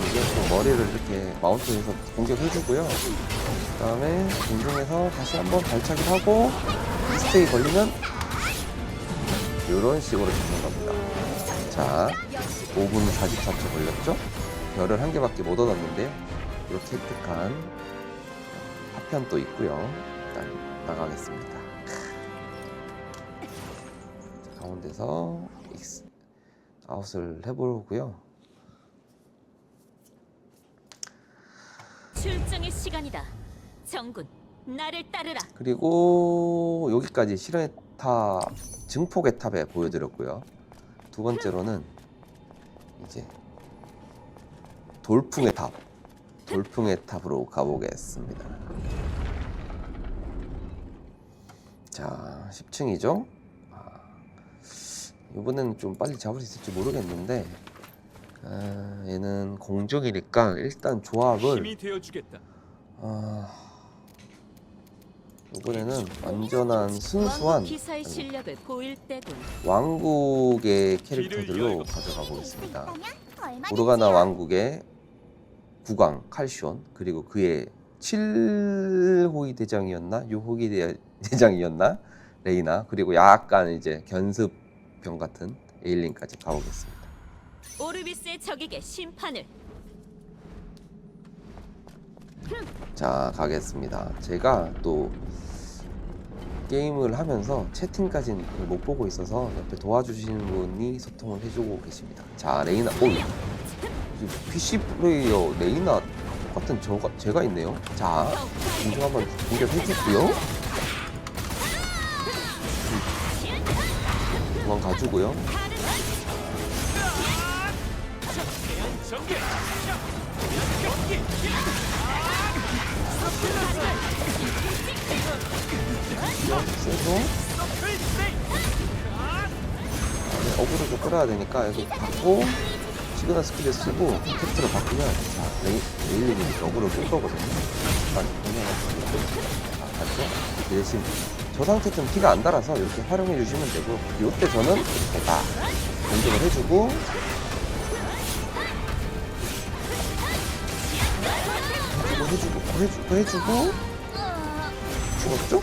[SPEAKER 1] 이게 또 머리를 이렇게 마운트에서 공격해주고요. 그 다음에 공중에서 다시 한번 발차기 하고 스테이 걸리면 이런 식으로 잡는 겁니다. 자, 5분 44초 걸렸죠? 별을 한 개밖에 못 얻었는데요. 이렇게 획득한 파편 또 있고요. 일단 나가겠습니다. 자, 가운데서 아웃을 해보고요.
[SPEAKER 2] 출정의 시간이다. 정군, 나를 따르라.
[SPEAKER 1] 그리고 여기까지 실현의 탑, 증폭의 탑에 보여드렸고요. 두 번째로는 이제 돌풍의 탑으로 가보겠습니다. 자, 10층이죠? 이번에는 좀 빨리 잡을 수 있을지 모르겠는데 얘는 공중이니까 일단 조합을
[SPEAKER 3] 힘이 되어주겠다.
[SPEAKER 1] 이번에는 완전한 순수한
[SPEAKER 2] 기사의 실력을 보일 때군.
[SPEAKER 1] 왕국의 캐릭터들로 가져가 보겠습니다. 오르가나 왕국의 국왕 칼시온, 그리고 그의 7호위 대장이었나 6호위 대장이었나 레이나, 그리고 약간 이제 견습병 같은 에일린까지 가보겠습니다.
[SPEAKER 2] 오르비스의 적에게 심판을.
[SPEAKER 1] 자, 가겠습니다. 제가 또 게임을 하면서 채팅까지는 못 보고 있어서 옆에 도와주시는 분이 소통을 해주고 계십니다. 자, 레이나, PC 플레이어 레이나 똑같은 제가 있네요. 자, 공중 한번 공격해주고요. 도망가주고요. 세서 어그로 좀 끌어야 되니까 여기 받고 시그널 스킬을 쓰고 콘택트를 바꾸면 레일링이 어그로 끌 거거든요. 일단 봤죠? 대신 저 상태에서는 피가 안 달아서 이렇게 활용해 주시면 되고, 이때 저는 이렇게 다 공격을 해주고 해주고 죽었죠?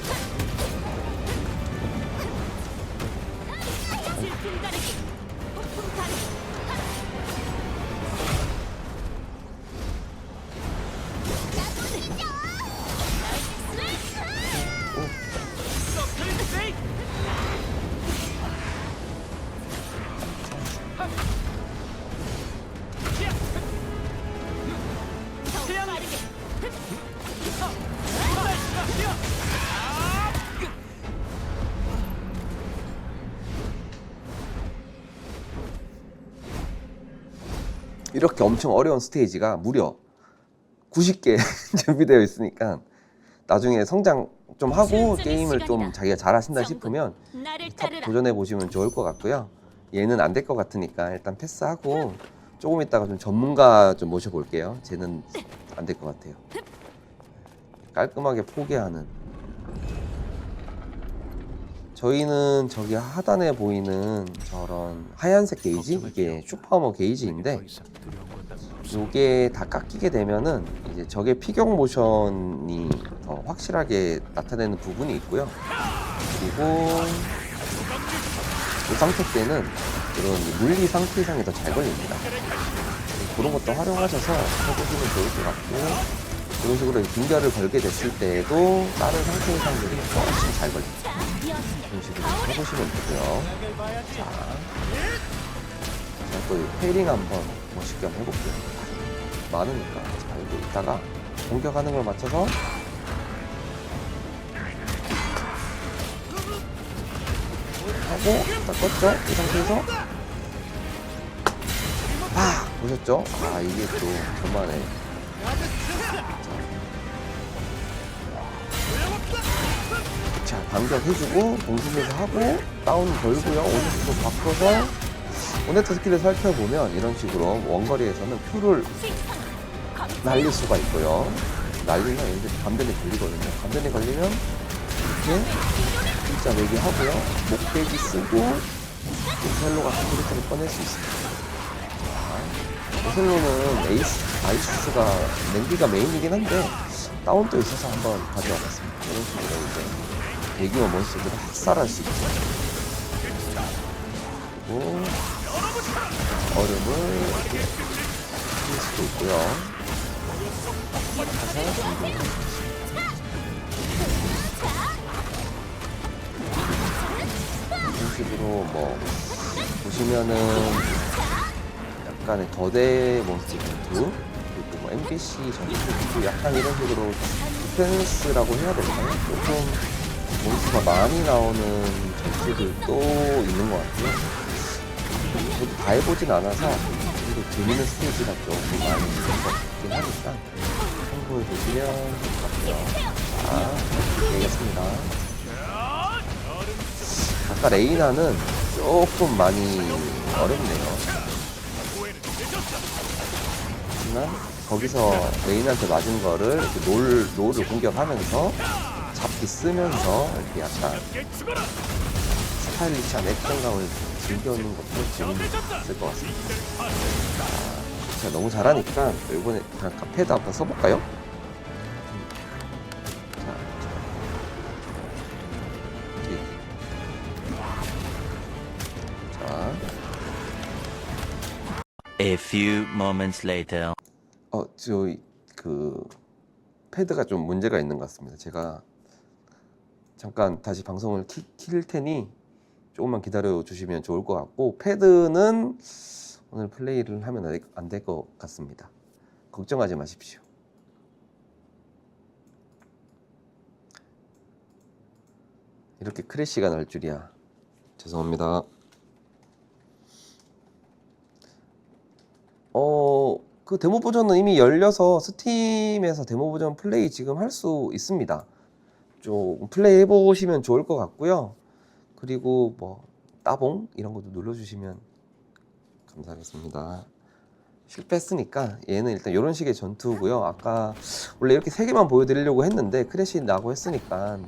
[SPEAKER 1] 이렇게 엄청 어려운 스테이지가 무려 90개 준비되어 있으니까 나중에 성장 좀 하고 게임을 좀 자기가 잘하신다 싶으면 탑 도전해 보시면 좋을 것 같고요. 얘는 안 될 것 같으니까 일단 패스하고 조금 있다가 좀 전문가 좀 모셔볼게요. 쟤는 안 될 것 같아요. 깔끔하게 포기하는. 저희는 저기 하단에 보이는 저런 하얀색 게이지, 이게 슈퍼머 게이지인데 이게 다 깎이게 되면은 이제 적의 피격 모션이 더 확실하게 나타내는 부분이 있고요. 그리고 이 상태 때는 이런 물리 상태 이상이 더 잘 걸립니다. 그런 것도 활용하셔서 해보시면 좋을 것 같고, 이런 식으로 빙결을 걸게 됐을 때에도 다른 상태의 상들이 훨씬 잘 걸립니다. 이런 식으로 해보시면 되고요. 자, 제가 또 페이링 한번 멋있게 한번 해볼게요. 많으니까. 자, 이거 이따가 공격하는 걸 맞춰서 하고 딱 껐죠? 이 상태에서 보셨죠? 이게 또 저만의 자, 반격해주고 공중에서 하고 다운 걸고요. 오네트도 바꿔서 오네트 스킬을 살펴보면 이런 식으로 원거리에서는 Q를 날릴 수가 있고요. 날리면 이제 감전이 걸리거든요. 감전이 걸리면 이렇게 진짜 내기 하고요. 목배기 쓰고 오셀로 같은 캐릭터를 꺼낼 수 있습니다. 오셀로는 아이스가 냉기가 메인이긴 한데 다운도 있어서 한번 가져와봤습니다. 이런 식으로 이제 대규모 몬스터들을 학살할 수 있죠. 그리고 얼음을 이렇게 쓸 수도 있고요. 이런 식으로 뭐 보시면은 약간의 거대 몬스터 전투, 그리고 뭐 NPC 전투, 약간 이런 식으로 디펜스라고 해야 될까요? 조금 몬스터가 많이 나오는 전투들도 있는 것 같아요. 저도 다 해보진 않아서 그래도 재밌는 스테이지가 조금 많이 있는 것 같긴 하니까 참고해 보시면 될 것 같고요. 자, 되겠습니다. 아까 레이나는 조금 많이 어렵네요. 하지만 거기서 레이나한테 맞은 거를 이렇게 롤을 공격하면서 잡기 쓰면서 이렇게 약간 스타일리시한 액션감을 즐겨오는 것도 재밌을 것 같습니다. 제가 너무 잘하니까 이번에 그냥 패드 한번 써볼까요? 자,
[SPEAKER 4] A few moments later.
[SPEAKER 1] 그 패드가 좀 문제가 있는 것 같습니다. 제가 잠깐 다시 방송을 킬 테니 조금만 기다려 주시면 좋을 것 같고, 패드는 오늘 플레이를 하면 안 될 것 같습니다. 걱정하지 마십시오. 이렇게 크래시가 날 줄이야. 죄송합니다. 그 데모 버전은 이미 열려서 스팀에서 데모 버전 플레이 지금 할 수 있습니다. 좀 플레이 해보시면 좋을 것 같고요. 그리고 뭐 따봉 이런 것도 눌러주시면 감사하겠습니다. 실패했으니까 얘는 일단 이런 식의 전투고요. 아까 원래 이렇게 3개만 보여드리려고 했는데 크래시 나고 했으니까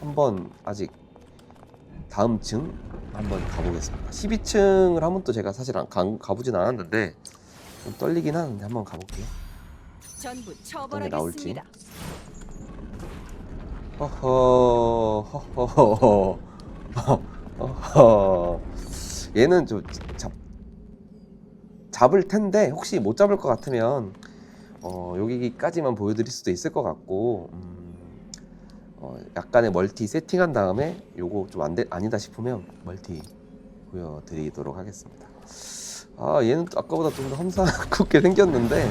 [SPEAKER 1] 한번 아직 다음 층 한번 가보겠습니다. 12층을 한 번도 제가 사실 가보진 않았는데 좀 떨리긴 하는데 한번 가볼게요.
[SPEAKER 2] 전부
[SPEAKER 1] 어떤 게 나올지.
[SPEAKER 2] 처벌하겠습니다.
[SPEAKER 1] 허허. 얘는 좀 잡을 텐데 혹시 못 잡을 것 같으면 여기까지만 보여드릴 수도 있을 것 같고, 약간의 멀티 세팅한 다음에 요거 좀 아니다 싶으면 멀티 보여드리도록 하겠습니다. 얘는 아까보다 좀 더 험상궂게 생겼는데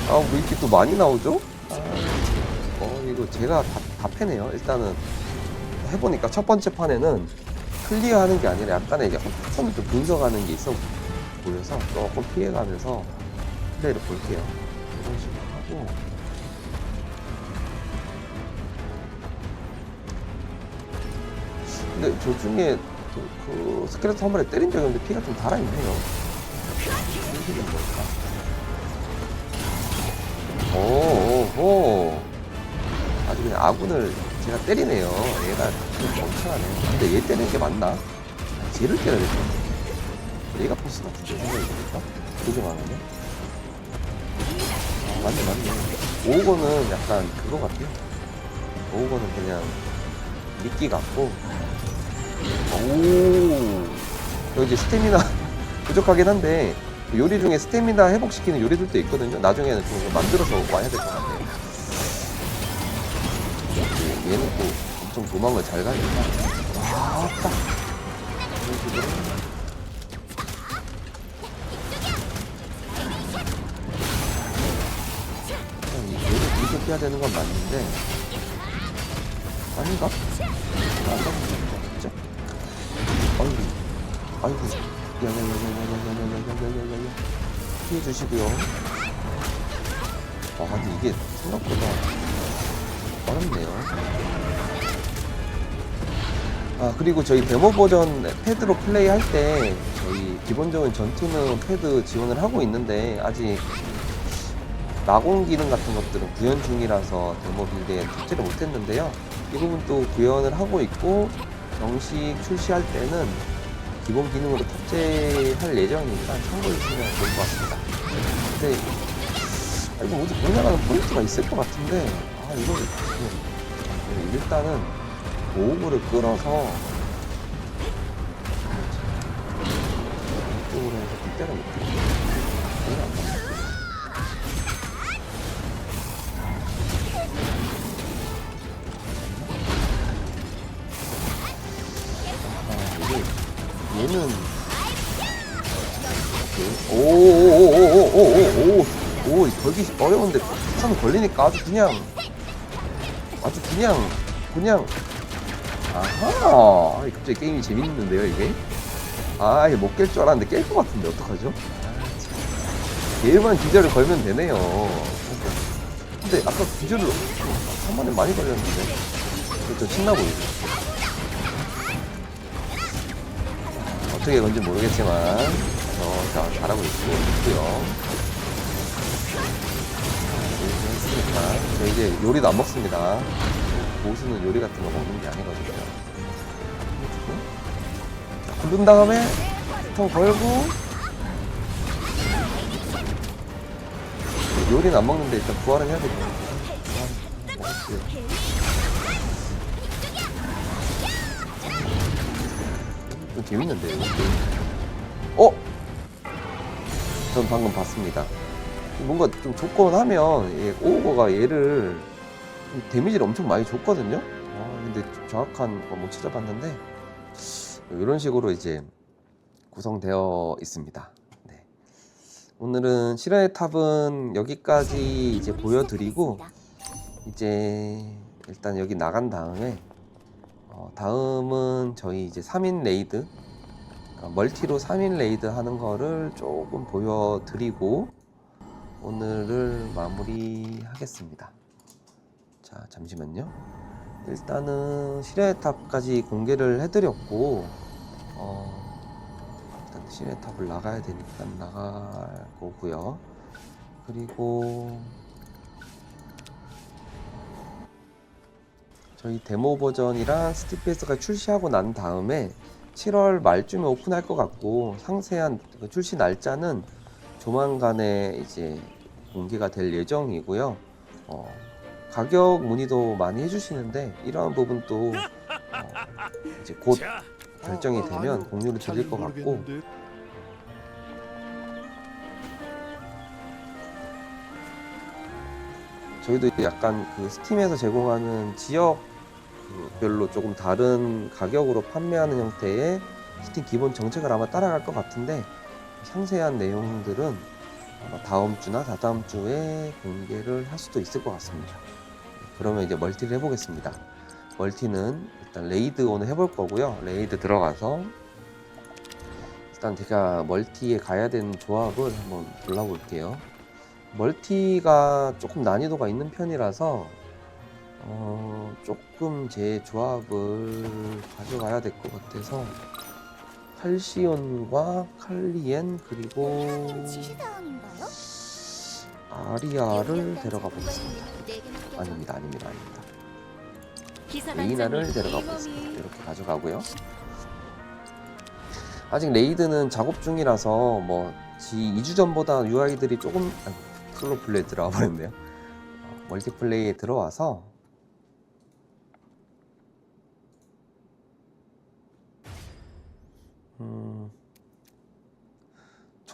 [SPEAKER 1] 뭐 이렇게 또 많이 나오죠? 이거 제가 다 패네요. 일단은 해보니까 첫 번째 판에는 클리어하는 게 아니라 약간의 패턴을 좀 분석하는 게 있어 보여서 조금 피해가면서 플레이를 볼게요. 이런 식으로 하고, 근데 저 중에 그 스켈레톤 한 마리 때린 적이 없는데 피가 좀 달아있네요. 이게 뭘까? 오호, 아주 그냥 아군을 제가 때리네요. 얘가 좀 멍청하네. 근데 얘 때리는 게 맞나? 쟤를 때려야 될 것 같아. 얘가 포스 같은데 생각이 드니까 되게 많네. 맞네. 오거는 약간 그거 같아요. 오거는 그냥 미끼 같고, 여기 이제 스태미나 부족하긴 한데 요리 중에 스태미나 회복시키는 요리들도 있거든요. 나중에는 좀 만들어서 와야 될 것 같아요. 얘는 또 엄청 도망을 잘 가니까. 와, 딱. 이런 식으로. 얘를 이렇게 해야 되는 건 맞는데. 아닌가? 안 맞죠? 아이고. 아이고. 야야야야야야야야야야야야야. 피해 주시고요. 아, 근데 이게 생각보다 어렵네요. 아, 그리고 저희 데모 버전 패드로 플레이 할 때 저희 기본적인 전투는 패드 지원을 하고 있는데 아직 낙원 기능 같은 것들은 구현 중이라서 데모 빌드에 탑재를 못했는데요. 이 부분 또 구현을 하고 있고 정식 출시할 때는 기본 기능으로 탑재할 예정이니까 참고해 주시면 좋을 것 같습니다. 근데 이거 어디 공략하는 포인트가 있을 것 같은데 이걸 일단은 보호구를 끌어서 이쪽으로 해서 좀 때려볼게요. 이건 안 맞네. 얘는 오오오오오오오오 걸기 어려운데 참 걸리니까 아주 그냥 아하 갑자기 게임이 재밌는데요 이게 못 깰 줄 알았는데 깰 것 같은데 어떡하죠? 얘만 기절을 걸면 되네요. 근데 아까 기절을 한 번에 많이 걸렸는데 저 신나고 있어요. 어떻게 건지 모르겠지만 잘하고 있고요. 했으니까 이제 요리도 안 먹습니다. 보수는 요리 같은 거 먹는 게 아니거든요. 굴른 다음에 통 걸고 요리는 안 먹는데 일단 부활은 해야 되거든요. 좀 재밌는데요. 전 방금 봤습니다. 뭔가 좀 조건하면 오거가 얘를 좀 데미지를 엄청 많이 줬거든요. 근데 좀 정확한 거 못 찾아봤는데 이런 식으로 이제 구성되어 있습니다. 네. 오늘은 실화의 탑은 여기까지 이제 보여드리고 이제 일단 여기 나간 다음에 다음은 저희 이제 3인 레이드 멀티로 3인 레이드 하는 거를 조금 보여드리고 오늘을 마무리 하겠습니다. 자, 잠시만요. 일단은 실외 탑까지 공개를 해드렸고 일단 실외 탑을 나가야 되니까 나갈 거고요. 그리고 저희 데모 버전이랑 스티페이스가 출시하고 난 다음에 7월 말쯤에 오픈할 것 같고 상세한 출시 날짜는 조만간에 이제 공개가 될 예정이고요. 가격 문의도 많이 해주시는데 이러한 부분도 이제 곧 결정이 되면 공유를 드릴 것 같고 저희도 약간 그 스팀에서 제공하는 지역별로 조금 다른 가격으로 판매하는 형태의 스팀 기본 정책을 아마 따라갈 것 같은데 상세한 내용들은 아마 다음 주나 다다음 주에 공개를 할 수도 있을 것 같습니다. 그러면 이제 멀티를 해보겠습니다. 멀티는 일단 레이드 오늘 해볼 거고요. 레이드 들어가서 일단 제가 멀티에 가야 되는 조합을 한번 골라볼게요. 멀티가 조금 난이도가 있는 편이라서 조금 제 조합을 가져가야 될 것 같아서 칼시온과 칼리엔 그리고 아리아를 데려가 보겠습니다. 아닙니다. 레이나를 데려가 보겠습니다. 이렇게 가져가고요. 아직 레이드는 작업 중이라서 2주 전보다 UI들이 조금 솔로 플레이 들어와 버렸네요. 멀티플레이에 들어와서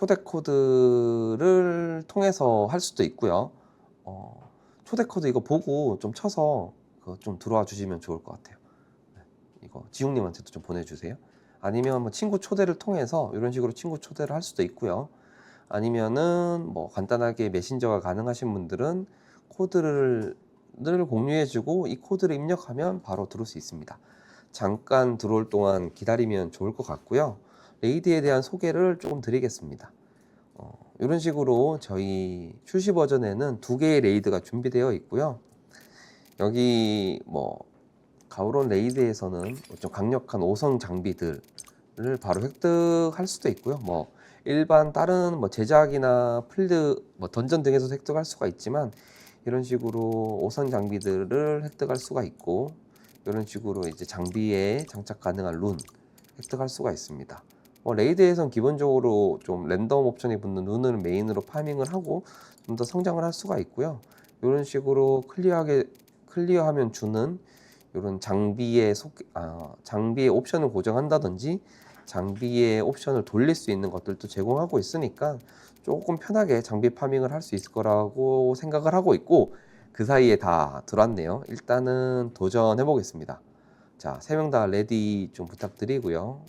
[SPEAKER 1] 초대 코드를 통해서 할 수도 있고요. 초대 코드 이거 보고 좀 쳐서 그거 좀 들어와 주시면 좋을 것 같아요. 네, 이거 지웅님한테도 좀 보내주세요. 아니면 뭐 친구 초대를 통해서 이런 식으로 친구 초대를 할 수도 있고요. 아니면은 뭐 간단하게 메신저가 가능하신 분들은 코드를 공유해주고 이 코드를 입력하면 바로 들어올 수 있습니다. 잠깐 들어올 동안 기다리면 좋을 것 같고요. 레이드에 대한 소개를 조금 드리겠습니다. 이런 식으로 저희 출시 버전에는 2개의 레이드가 준비되어 있고요. 여기 뭐 가오론 레이드에서는 좀 강력한 5성 장비들을 바로 획득할 수도 있고요. 뭐 일반 다른 뭐 제작이나 필드 뭐 던전 등에서 획득할 수가 있지만 이런 식으로 5성 장비들을 획득할 수가 있고 이런 식으로 이제 장비에 장착 가능한 룬 획득할 수가 있습니다. 레이드에선 기본적으로 좀 랜덤 옵션이 붙는 룬을 메인으로 파밍을 하고 좀 더 성장을 할 수가 있고요. 이런 식으로 클리어하면 주는 이런 장비의 옵션을 고정한다든지 장비의 옵션을 돌릴 수 있는 것들도 제공하고 있으니까 조금 편하게 장비 파밍을 할 수 있을 거라고 생각을 하고 있고 그 사이에 다 들어왔네요. 일단은 도전해 보겠습니다. 자, 3명 다 레디 좀 부탁드리고요.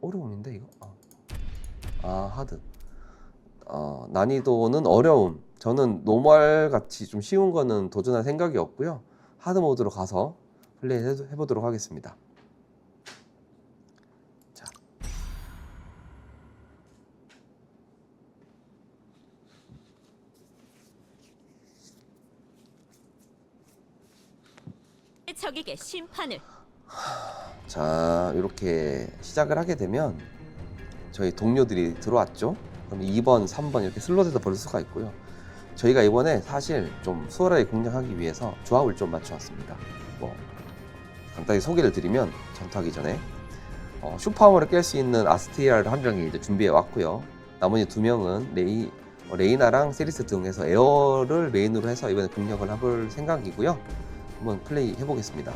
[SPEAKER 1] 어려움인데 이거? 하드. 난이도는 어려움. 저는 노멀 같이 좀 쉬운 거는 도전할 생각이 없고요. 하드 모드로 가서 플레이 해보도록 하겠습니다. 자.
[SPEAKER 2] 적에게 심판을.
[SPEAKER 1] 자, 이렇게 시작을 하게 되면 저희 동료들이 들어왔죠. 그럼 2번, 3번 이렇게 슬롯에서 볼 수가 있고요. 저희가 이번에 사실 좀 수월하게 공략하기 위해서 조합을 좀 맞춰왔습니다. 뭐 간단히 소개를 드리면 전투하기 전에 슈퍼하머를 깰 수 있는 아스티라를 한 명이 이제 준비해 왔고요. 나머지 2명은 레이나랑 세리스 등에서 에어를 메인으로 해서 이번에 공략을 해볼 생각이고요. 한번 플레이 해보겠습니다.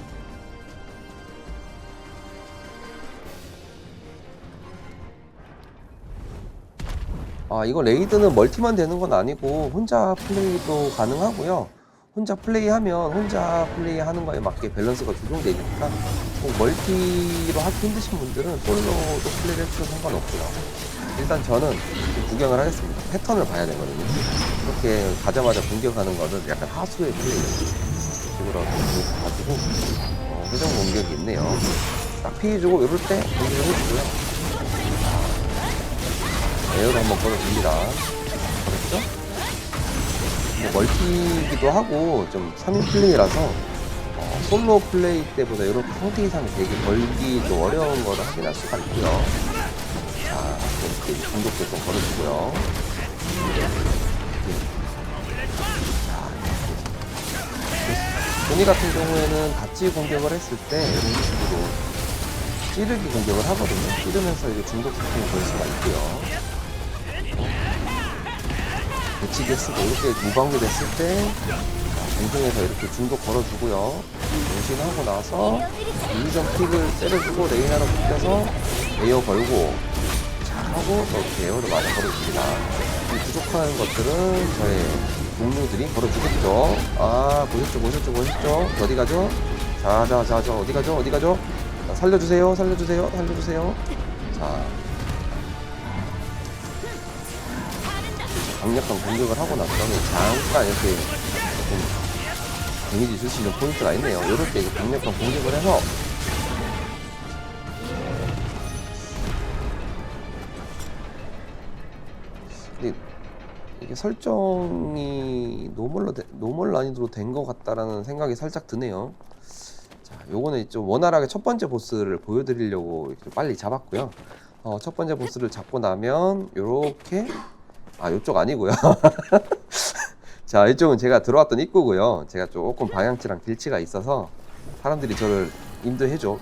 [SPEAKER 1] 이거 레이드는 멀티만 되는 건 아니고 혼자 플레이도 가능하고요. 혼자 플레이하는 거에 맞게 밸런스가 조정되니까 꼭 멀티로 하기 힘드신 분들은 솔로도 플레이를 해도 상관없고요. 일단 저는 구경을 하겠습니다. 패턴을 봐야 되거든요. 이렇게 가자마자 공격하는 거는 약간 하수의 플레이예요. 이쪽으로 가지고 회전 공격이 있네요. 딱 피해주고 이럴 때 공격을 해주고요. 에어를 한번 걸어줍니다. 그렇죠? 멀티기도 하고 좀 3인 플레이라서 솔로 플레이 때보다 이렇게 상태 이상 되게 걸기도 어려운 거를 확인할 수가 있고요. 자, 이렇게 공격도 좀 걸어주고요. 조니 같은 경우에는 같이 공격을 했을 때 이런 식으로 찌르기 공격을 하거든요. 찌르면서 이제 중독 상태를 볼 수가 있고요. 배치기 쓰고 이렇게 무방비 됐을 때 공중에서 이렇게 중독 걸어주고요. 변신하고 나서 일정 픽을 때려주고 레이나로 붙여서 에어 걸고 하고 또 이렇게 에어를 맞아 걸어줍니다. 이 부족한 것들은 저의 동료들이 걸어주겠죠. 보셨죠? 어디 가죠? 자, 어디 가죠? 자, 살려주세요. 자, 강력한 공격을 하고 나서는 잠깐 이렇게 조금 데미지 줄 수 있는 포인트가 있네요. 이럴 때 이제 강력한 공격을 해서 근데 이게 설정이 노멀 난이도로 된 것 같다라는 생각이 살짝 드네요. 자, 요거는 좀 원활하게 첫 번째 보스를 보여드리려고 이렇게 빨리 잡았고요. 첫 번째 보스를 잡고 나면 요렇게 이쪽 아니고요. 자, 이쪽은 제가 들어왔던 입구고요. 제가 조금 방향치랑 길치가 있어서 사람들이 저를 인도해주고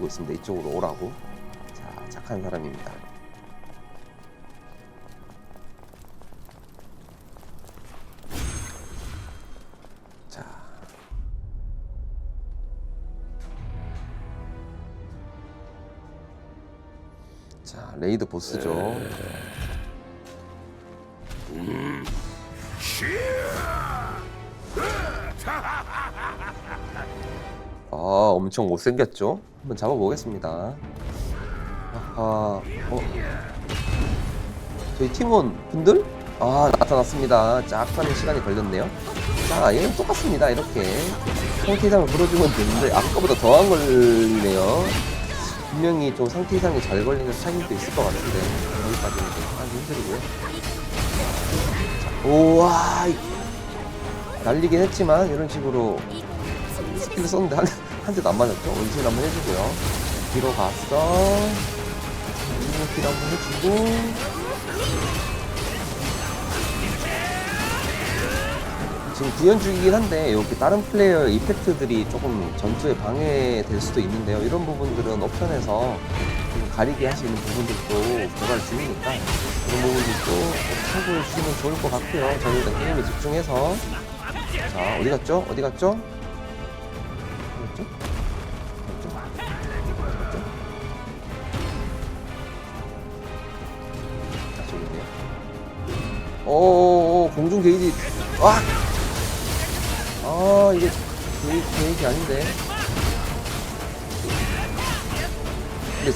[SPEAKER 1] 있습니다. 이쪽으로 오라고. 자, 착한 사람입니다. 자, 자, 레이드 보스죠. 아, 엄청 못생겼죠? 한번 잡아보겠습니다. 아하, 저희 팀원 분들? 아, 나타났습니다. 쫙 하는 시간이 걸렸네요. 자, 얘는 똑같습니다. 이렇게 상태 이상을 불어주면 되는데 아까보다 더한 걸리네요. 분명히 좀 상태 이상이 잘 걸리는 타임도 있을 것 같은데 여기까지는 좀 하기 힘들고요. 자, 우와, 날리긴 했지만 이런 식으로 스킬을 썼는데 한 대도 안 맞았죠? 원신 한번 해주고요. 뒤로 갔어. 이모킬 한번 해주고. 지금 구현 중이긴 한데 여기 다른 플레이어의 이펙트들이 조금 전투에 방해될 수도 있는데요. 이런 부분들은 옵션에서 좀 가리게 하시는 부분들도 개발 중이니까 그런 부분들도 참고해 주시면 좋을 것 같고요. 저는 일단 게임에 집중해서. 자, 어디 갔죠? 어디 갔죠? 어디 갔죠? 아, 저기 있네요. 오, 공중 게이지. 와! 아, 이게 게이지 아닌데. 근데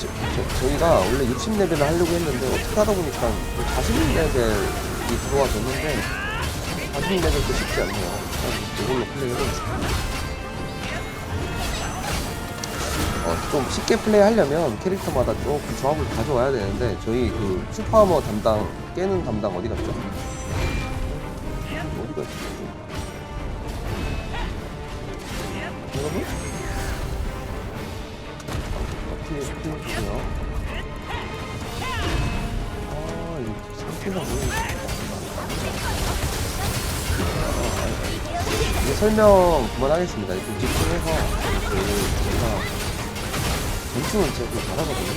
[SPEAKER 1] 저희가 원래 60레벨을 하려고 했는데 어떻게 하다 보니까 40레벨이 들어와 줬는데 40레벨도 쉽지 않네요. 이걸로 플레이 해보겠습니다. 좀 쉽게 플레이 하려면 캐릭터마다 조금 조합을 가져와야 되는데 저희 그 슈퍼하머 담당 깨는 담당 어디 갔죠? 어디 갔죠? 여러분? 어떻게 해볼게요? 아, 이 상태가 뭐야? 이제 설명 그만하겠습니다. 좀 집중해서 제가 전충은 제가 좀 잘하거든요.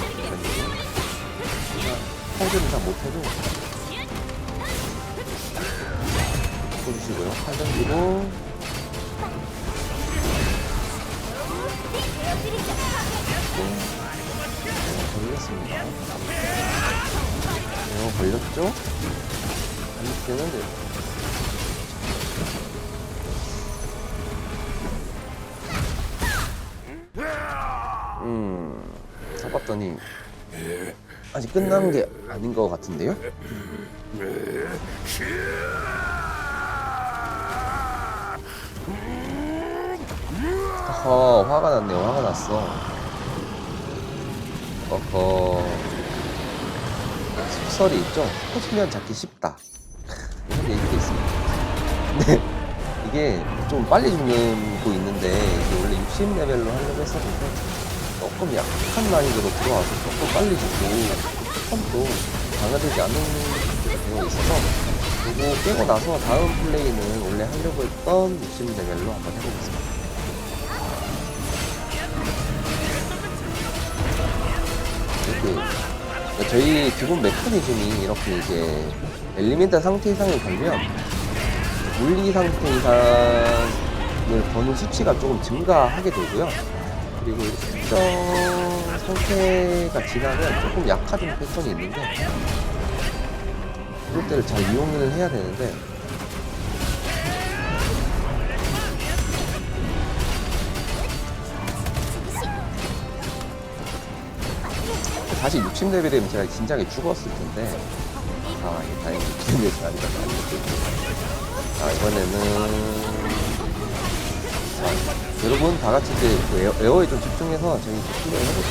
[SPEAKER 1] 제가 평소는 잘 못해도 바꿔주시고요. 팔 던지고 걸렸습니다. 걸렸죠? 걸렸는데 잡았더니 아직 끝난 게 아닌 것 같은데요? 화가 났네요. 화가 났어. 속설이 있죠? 터지면 잡기 쉽다. 이런 얘기도 있습니다. 근데 이게 좀 빨리 죽는 거 있는데 이게 원래 60레벨로 하려고 했었는데 조금 약한 난이도로 들어와서 조금 빨리 죽고 스턴도 강화되지 않는 상태가 되어 있어서 그리고 깨고 나서 다음 플레이는 원래 하려고 했던 60레벨로 한번 해보겠습니다. 이렇게 저희 기본 메커니즘이 이렇게 이제 엘리멘탈 상태 이상을 걸면 물리 상태 이상을 버는 수치가 조금 증가하게 되고요. 그리고 이렇게 특정 상태가 지나면 조금 약화된 패턴이 있는데 그럴 때를 잘 이용을 해야 되는데 다시 60레벨이면 제가 진작에 죽었을 텐데 이게 다행히 60레벨이 아니라 이번에는 여러분 다같이 이제 그 에어에 좀 집중해서 저희 플레이 해보죠.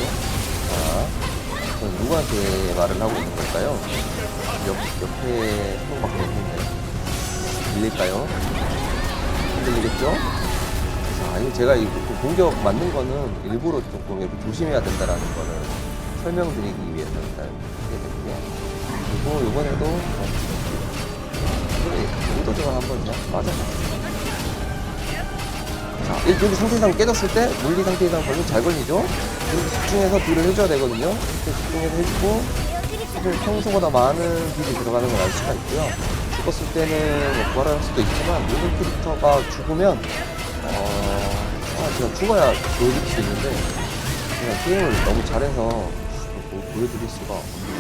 [SPEAKER 1] 자, 저는 누구한테 말을 하고 있는 걸까요? 옆에 한 번밖에 없는데 들릴까요? 안 들리겠죠? 자, 이거 제가 이 공격 맞는 거는 일부러 조금 이렇게 조심해야 된다라는 거를 설명드리기 위해서 일단 하게 됐고요. 그리고 이번에도 의도적으로 한번 그냥 맞아봤어요. 자, 여기 상태상 깨졌을 때 물리 상태 이상 걸리면 잘 걸리죠? 이렇게 집중해서 딜을 해줘야 되거든요. 이렇게 집중해서 해주고 사실 평소보다 많은 딜이 들어가는 걸 알 수가 있고요. 죽었을 때는 부활할 수도 있지만 모든 캐릭터가 죽으면 제가 죽어야 보여줄 수 있는데 그냥 게임을 너무 잘해서 보여드릴 수가 없네요.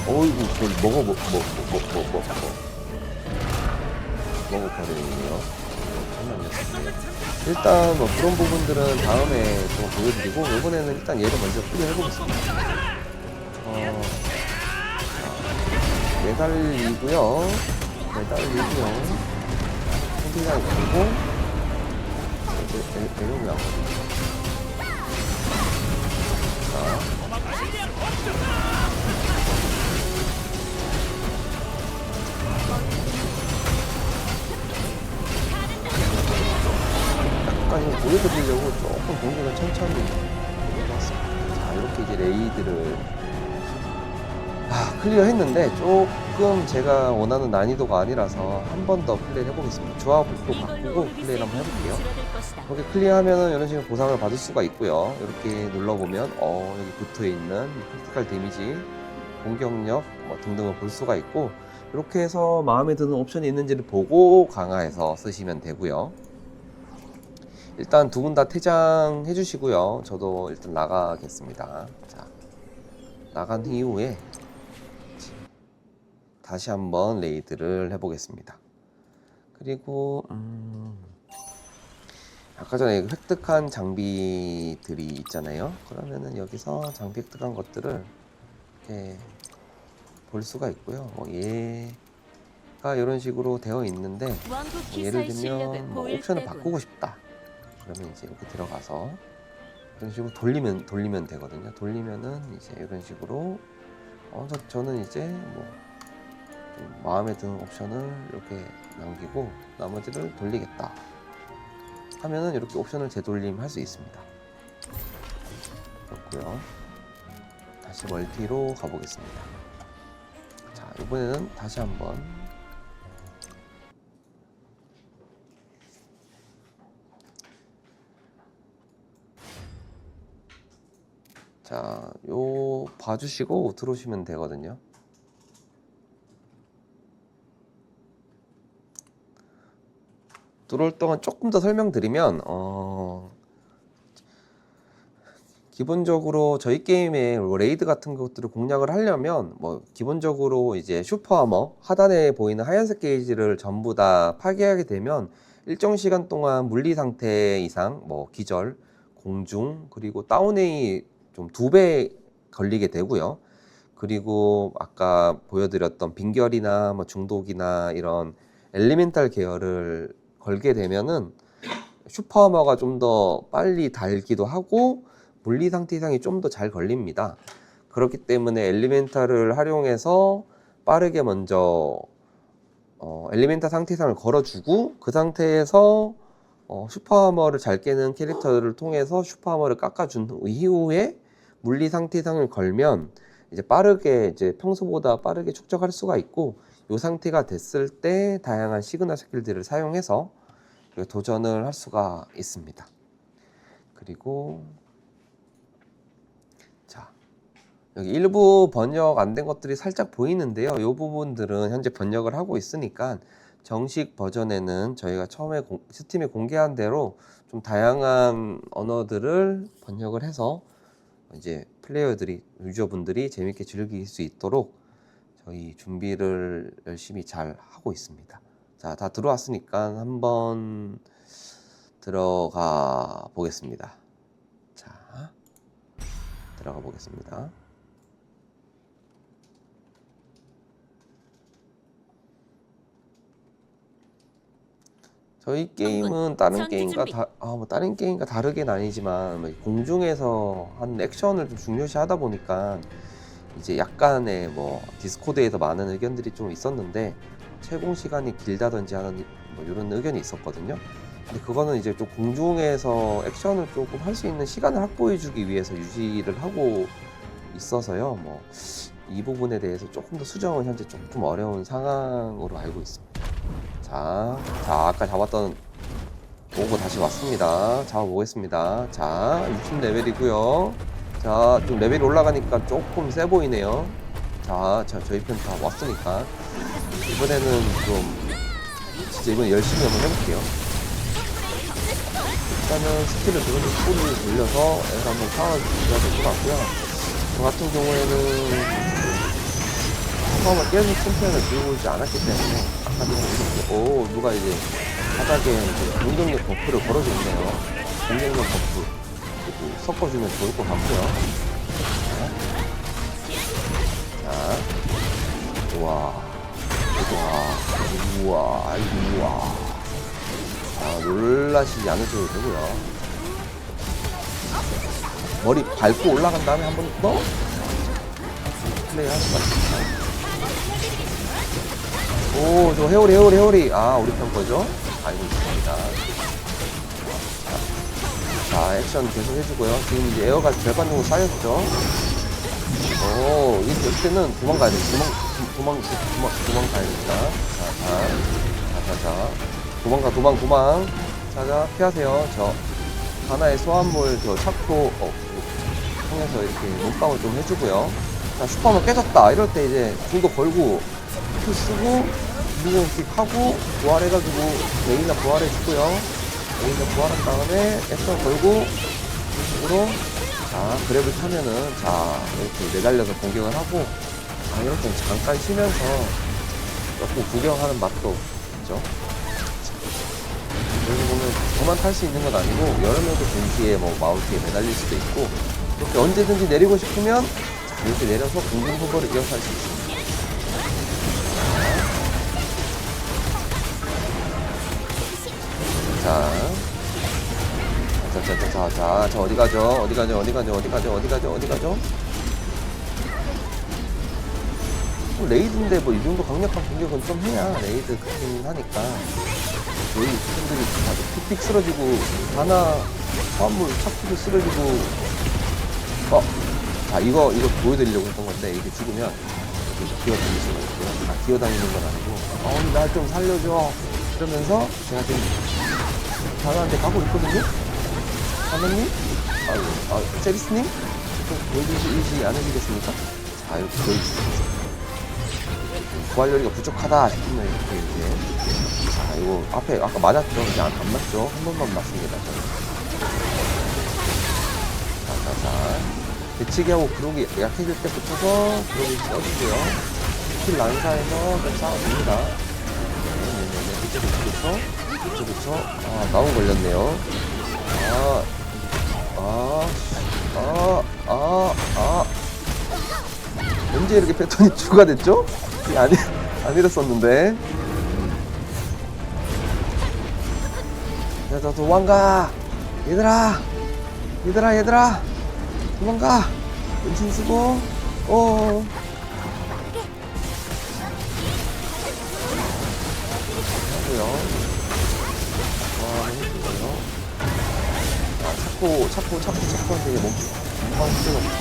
[SPEAKER 1] 어이구, 그걸 먹어버리네요. 잠깐만요. 일단 뭐 그런 부분들은 다음에 좀 보여드리고, 이번에는 일단 얘를 먼저 클리어해보겠습니다. 매달리고요. 소비가 있고, 내려오면 안 거든요. 자. 약간 이거 보여드리려고 조금 공격을 천천히 해봤습니다. 자, 이렇게 이제 레이드를 클리어 했는데 조금 제가 원하는 난이도가 아니라서 한 번 더 플레이를 해보겠습니다. 조합을 또 바꾸고 플레이를 한번 해볼게요. 이렇게 클리어하면은 이런 식으로 보상을 받을 수가 있고요. 이렇게 눌러보면 여기 붙어있는 크리티컬 데미지, 공격력 등등을 볼 수가 있고, 이렇게 해서 마음에 드는 옵션이 있는지를 보고 강화해서 쓰시면 되고요. 일단 두 분 다 퇴장해 주시고요. 저도 일단 나가겠습니다. 자, 나간 이후에 다시 한번 레이드를 해보겠습니다. 그리고 아까 전에 획득한 장비들이 있잖아요. 그러면은 여기서 장비 획득한 것들을 이렇게 볼 수가 있고요. 얘가 이런 식으로 되어 있는데, 예를 들면 옵션을 바꾸고 싶다. 그러면 이제 이렇게 들어가서 이런 식으로 돌리면 되거든요. 돌리면은 이제 이런 식으로 저는 이제 좀 마음에 드는 옵션을 이렇게 남기고 나머지를 돌리겠다 하면은 이렇게 옵션을 재돌림 할 수 있습니다. 그렇고요. 다시 멀티로 가보겠습니다. 자, 이번에는 다시 한번 자, 요 봐주시고 들어오시면 되거든요. 들어올 동안 조금 더 설명드리면 기본적으로 저희 게임의 레이드 같은 것들을 공략을 하려면 기본적으로 이제 슈퍼아머 하단에 보이는 하얀색 게이지를 전부 다 파괴하게 되면 일정 시간 동안 물리 상태 이상 기절, 공중, 그리고 다운웨이 좀 2배 걸리게 되고요. 그리고 아까 보여드렸던 빈결이나 중독이나 이런 엘리멘탈 계열을 걸게 되면은 슈퍼아머가 좀 더 빨리 닳기도 하고 물리 상태 이상이 좀 더 잘 걸립니다. 그렇기 때문에 엘리멘탈을 활용해서 빠르게 먼저 엘리멘탈 상태 이상을 걸어주고, 그 상태에서 슈퍼아머를 잘 깨는 캐릭터를 통해서 슈퍼아머를 깎아준 이후에 물리 상태 이상을 걸면 이제 빠르게 평소보다 빠르게 축적할 수가 있고, 이 상태가 됐을 때 다양한 시그널 스킬들을 사용해서 도전을 할 수가 있습니다. 그리고 자, 여기 일부 번역 안 된 것들이 살짝 보이는데요. 이 부분들은 현재 번역을 하고 있으니까 정식 버전에는 저희가 처음에 스팀에 공개한 대로 좀 다양한 언어들을 번역을 해서 이제 플레이어들이, 유저분들이 재밌게 즐길 수 있도록 저희 준비를 열심히 잘 하고 있습니다. 자, 다 들어왔으니까 한번 들어가 보겠습니다. 자, 들어가 보겠습니다. 저희 게임은 다른 게임과 다른 게임과 다르게는 아니지만 공중에서 하는 액션을 좀 중요시 하다 보니까 이제 약간의 디스코드에서 많은 의견들이 좀 있었는데, 채공 시간이 길다든지 하는 이런 의견이 있었거든요. 근데 그거는 이제 좀 공중에서 액션을 조금 할 수 있는 시간을 확보해주기 위해서 유지를 하고 있어서요. 이 부분에 대해서 조금 더 수정은 현재 좀 어려운 상황으로 알고 있습니다. 자, 아까 잡았던 오고 다시 왔습니다. 잡아보겠습니다. 자, 60레벨이고요. 자, 좀 레벨이 올라가니까 조금 세 보이네요. 자, 저희 편 다 왔으니까 이번에는 좀 진짜 이번 열심히 한번 해볼게요. 일단은 스킬을 들어서 풀을 돌려서 애를 한번 싸워줘야 될 것 같고요. 저 같은 경우에는 처음에 계속 챔피언을 들고 오지 않았기 때문에 아까 전에 이렇게 누가 이제 바닥에 이제 공격력 버프를 걸어줬네요. 공격력 버프 그리고 섞어주면 좋을 것 같고요. 자, 우와, 우와. 자, 놀라시지 않으셔도 되고요. 머리 밟고 올라간 다음에 한 번 더 플레이 할 수가 있습니다. 오, 저 회오리. 아, 우리 편 거죠? 알고 있습니다. 자, 액션 계속 해주고요. 지금 이제 에어가 절반 정도 쌓였죠? 오, 이때는 도망가야 돼. 도망가야 됩니다. 자. 도망. 자, 피하세요. 저, 하나의 소환물, 차코, 통해서 이렇게 몸빵을 좀 해주고요. 자, 슈퍼만 깨졌다. 이럴 때 이제 중도 걸고, 큐 쓰고, 무공킥 하고, 부활해가지고, 레이나 부활해주고요. 레이나 부활한 다음에, 액션 걸고, 이런 식으로, 자, 그랩을 타면은, 자, 이렇게 매달려서 공격을 하고, 이럴 땐 잠깐 쉬면서, 조금 구경하는 맛도 있죠. 여기 보면 저만 탈 수 있는 건 아니고 여러 명도 동시에 마우스에 매달릴 수도 있고 이렇게 언제든지 내리고 싶으면 이렇게 내려서 공중소거를 이어서 할 수 있습니다. 자, 어디 가죠? 레이드인데 이 정도 강력한 공격은 좀 해야 레이드 크긴 하니까 저희 팬들이 픽픽 쓰러지고 하나 화물 차키도 쓰러지고 자 이거 보여드리려고 했던 건데 이렇게 죽으면 이렇게 기어다닐 수가 있고요. 기어다니는 건 아니고 날 좀 살려줘 이러면서 제가 지금 다나한테 가고 있거든요. 다나님? 세리스님? 좀 보여주시지 않으시겠습니까? 자 이렇게 보여주시겠습니다. 부활력이 부족하다 싶으면 이렇게 이제 자 이거 앞에 아까 맞았죠? 그냥 안 맞죠? 한 번만 맞습니다 저는. 자 배치기하고 그룹이 약해질 때 붙여서 그룹이 써주고요. 스킬 난사에서 좀 싸워줍니다. 그쵸. 나온 걸렸네요. 언제 이렇게 패턴이 추가됐죠? 안 이랬었는데. 야, 너 도망가! 얘들아! 도망가! 은신 쓰고, 하고요. 해주고요. 차코한테 이제 몸빵 쓰놓고,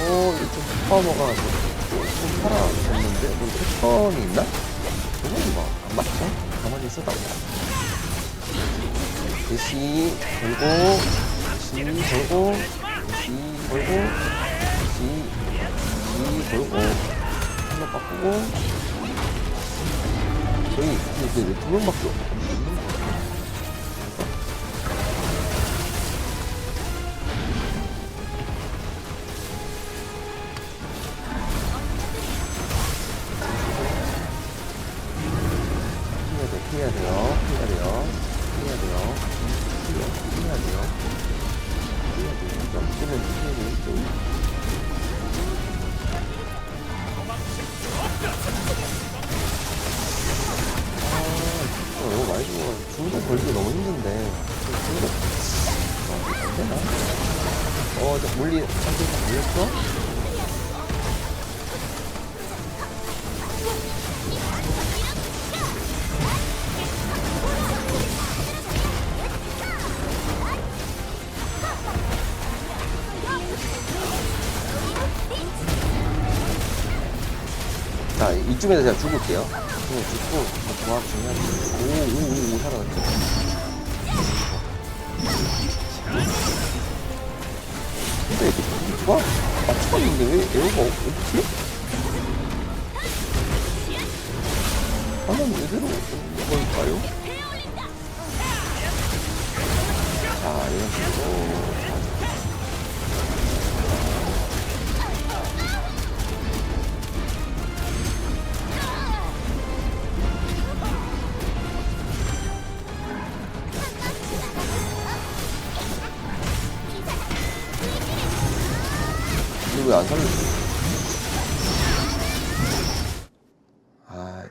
[SPEAKER 1] 이거 좀 파워가 좀 살아졌는데? 패턴이 있나? 이거 안 맞죠? 가만히 있어다. 대시 걸고, 한번 바꾸고, 저희 이제 두 명밖에 없거든요. 피해야 돼요. 넘치면 피해야죠. 너무 많이 죽어가지고 중독 걸기 너무 힘든데 안되나? 저 물리 상태에서 걸렸어? 자, 이쯤에서 제가 죽을게요. 그냥 죽고, 조합 중요한데. 오, 살아났죠. 근데 이게 좋아? 맞춰봤는데 왜 에어가 없지? 하나는 제대로 온 걸까요? 왜 안 살려줘? 아,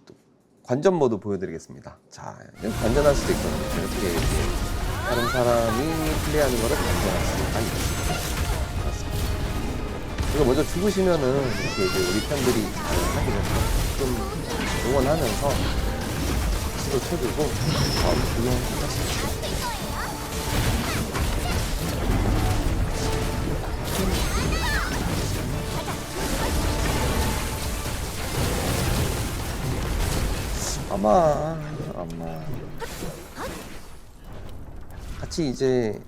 [SPEAKER 1] 또 관전 모드 보여드리겠습니다. 자, 관전할 수도 있거든요. 이렇게 다른 사람이 플레이하는 거를 관전할 수가 있습니다. 그렇습니다. 이거 먼저 죽으시면은 이렇게 이제 우리 편들이 잘 하게 돼서 좀 응원하면서 시도 쳐주고 마음 구경하시죠. 아마 같이 이제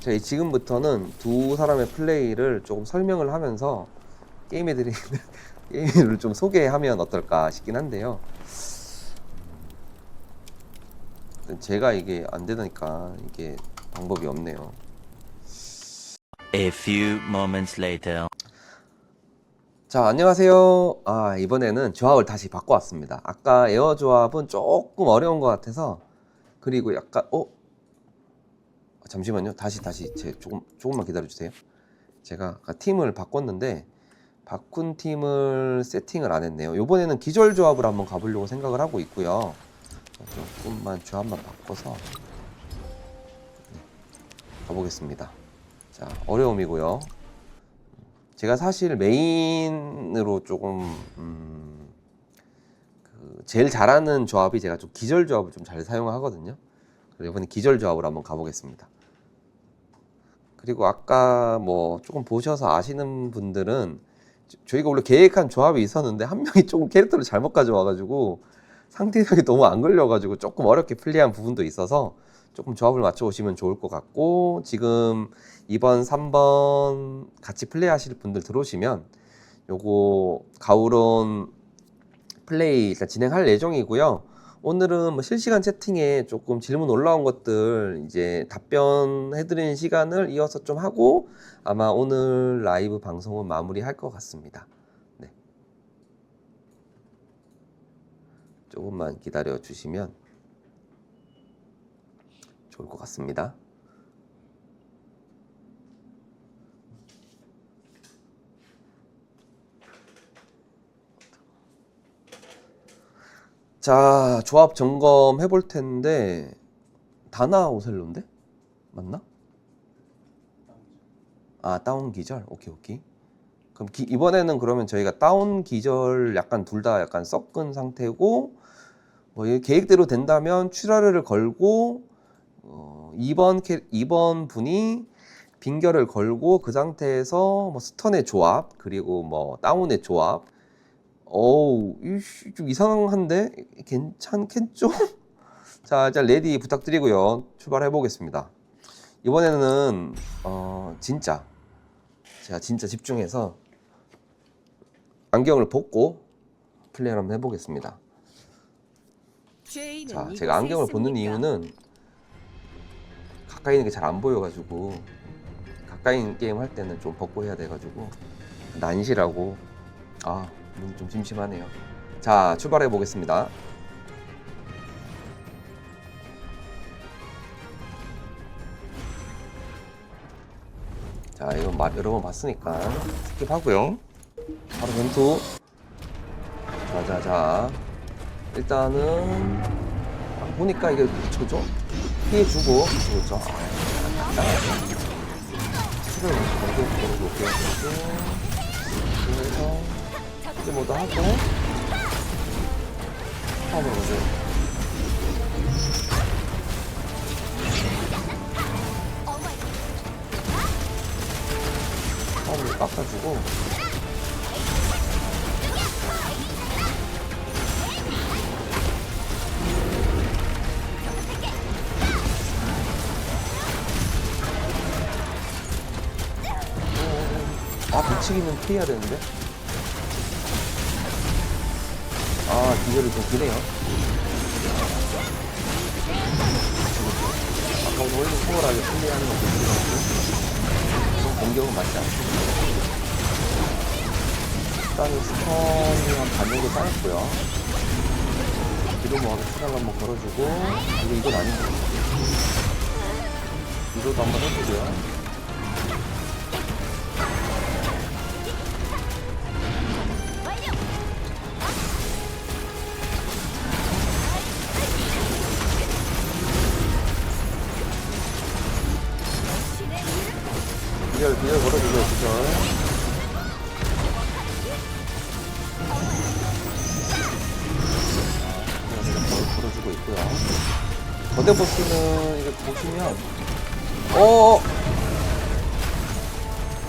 [SPEAKER 1] 제가 지금부터는 두 사람의 플레이를 조금 설명을 하면서 게임을 좀 소개하면 어떨까 싶긴 한데요. 제가 이게 안 되니까 이게 방법이 없네요.
[SPEAKER 4] A few moments later.
[SPEAKER 1] 자, 안녕하세요. 이번에는 조합을 다시 바꿔왔습니다. 아까 에어 조합은 조금 어려운 것 같아서, 그리고 약간, 잠시만요. 다시, 조금만 기다려주세요. 제가 아까 팀을 바꿨는데, 바꾼 팀을 세팅을 안 했네요. 이번에는 기절 조합을 한번 가보려고 생각을 하고 있고요. 조금만 조합만 바꿔서, 가보겠습니다. 자, 어려움이고요. 제가 사실 메인으로 조금 제일 잘하는 조합이 제가 좀 기절 조합을 좀 잘 사용하거든요. 그래서 이번에 기절 조합으로 한번 가보겠습니다. 그리고 아까 뭐 조금 보셔서 아시는 분들은 저희가 원래 계획한 조합이 있었는데 한 명이 조금 캐릭터를 잘못 가져와가지고 상대력이 너무 안 걸려가지고 조금 어렵게 플레이한 부분도 있어서 조금 조합을 맞춰 오시면 좋을 것 같고, 지금 2번, 3번 같이 플레이 하실 분들 들어오시면 요거 가우론 플레이 일단 진행할 예정이고요. 오늘은 뭐 실시간 채팅에 조금 질문 올라온 것들 이제 답변해드리는 시간을 이어서 좀 하고 아마 오늘 라이브 방송은 마무리할 것 같습니다. 네. 조금만 기다려 주시면 좋을 것 같습니다. 자, 조합 점검 해볼 텐데 다나 오셀로인데? 맞나? 다운 기절? 오케이. 그럼 이번에는 그러면 저희가 다운 기절 약간 둘 다 약간 섞은 상태고, 뭐 계획대로 된다면 출하를 걸고 2번 분이 빙결을 걸고 그 상태에서 뭐 스턴의 조합 그리고 뭐 다운의 조합. 좀 이상한데 괜찮겠죠? 자, 일단 레디 부탁드리고요. 출발해 보겠습니다. 이번에는 제가 진짜 집중해서 안경을 벗고 플레이를 한번 해보겠습니다. 자, 제가 안경을 벗는 이유는 가까이 있는 게 잘 안 보여가지고, 가까이 있는 게임 할 때는 좀 벗고 해야 돼가지고 난시라고. 눈 좀 심심하네요. 자, 출발해 보겠습니다. 자, 이건 여러 번 봤으니까 스킵하고요. 바로 전투. 자, 일단은 보니까 이게 저죠? 피해주고 그렇죠. 스킬을 먼저 걸어볼게요. 그래서 이제 뭐도 하고 파워를 먼저 파워를 깎아주고, 배치기는 피해야 되는데. 기절이 좀 기네요. 아까보다 훨씬 수월하게 플레이하는 건 보시더라고요. 그런 공격은 맞지 않습니다. 일단은 스턴이 한 반 정도 쌓였고요. 뒤로 뭐 스턴을 한번 걸어주고, 이건 아닌 것 같아요. 이거도 한번 해보고요.
[SPEAKER 2] 완료. 신의 이름
[SPEAKER 1] 기절 걸어주고요, 기절. 걸어주고 있고요. 거대 보스는 이렇게 보시면,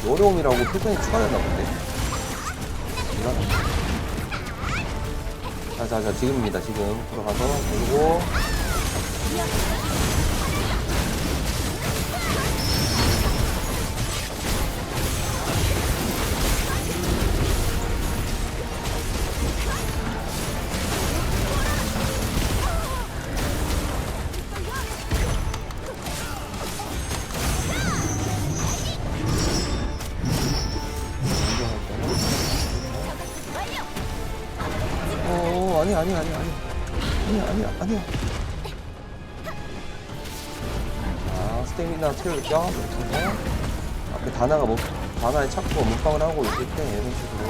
[SPEAKER 1] 어려움이라고 표정이 추가됐나 본데. 이런. 자, 지금입니다, 지금. 들어가서, 그리고, 아니야. 자, 스태미나 채울 겸, 이렇게 해서, 앞에 다나에 찾고 몸빵을 하고 있을 때, 이런 식으로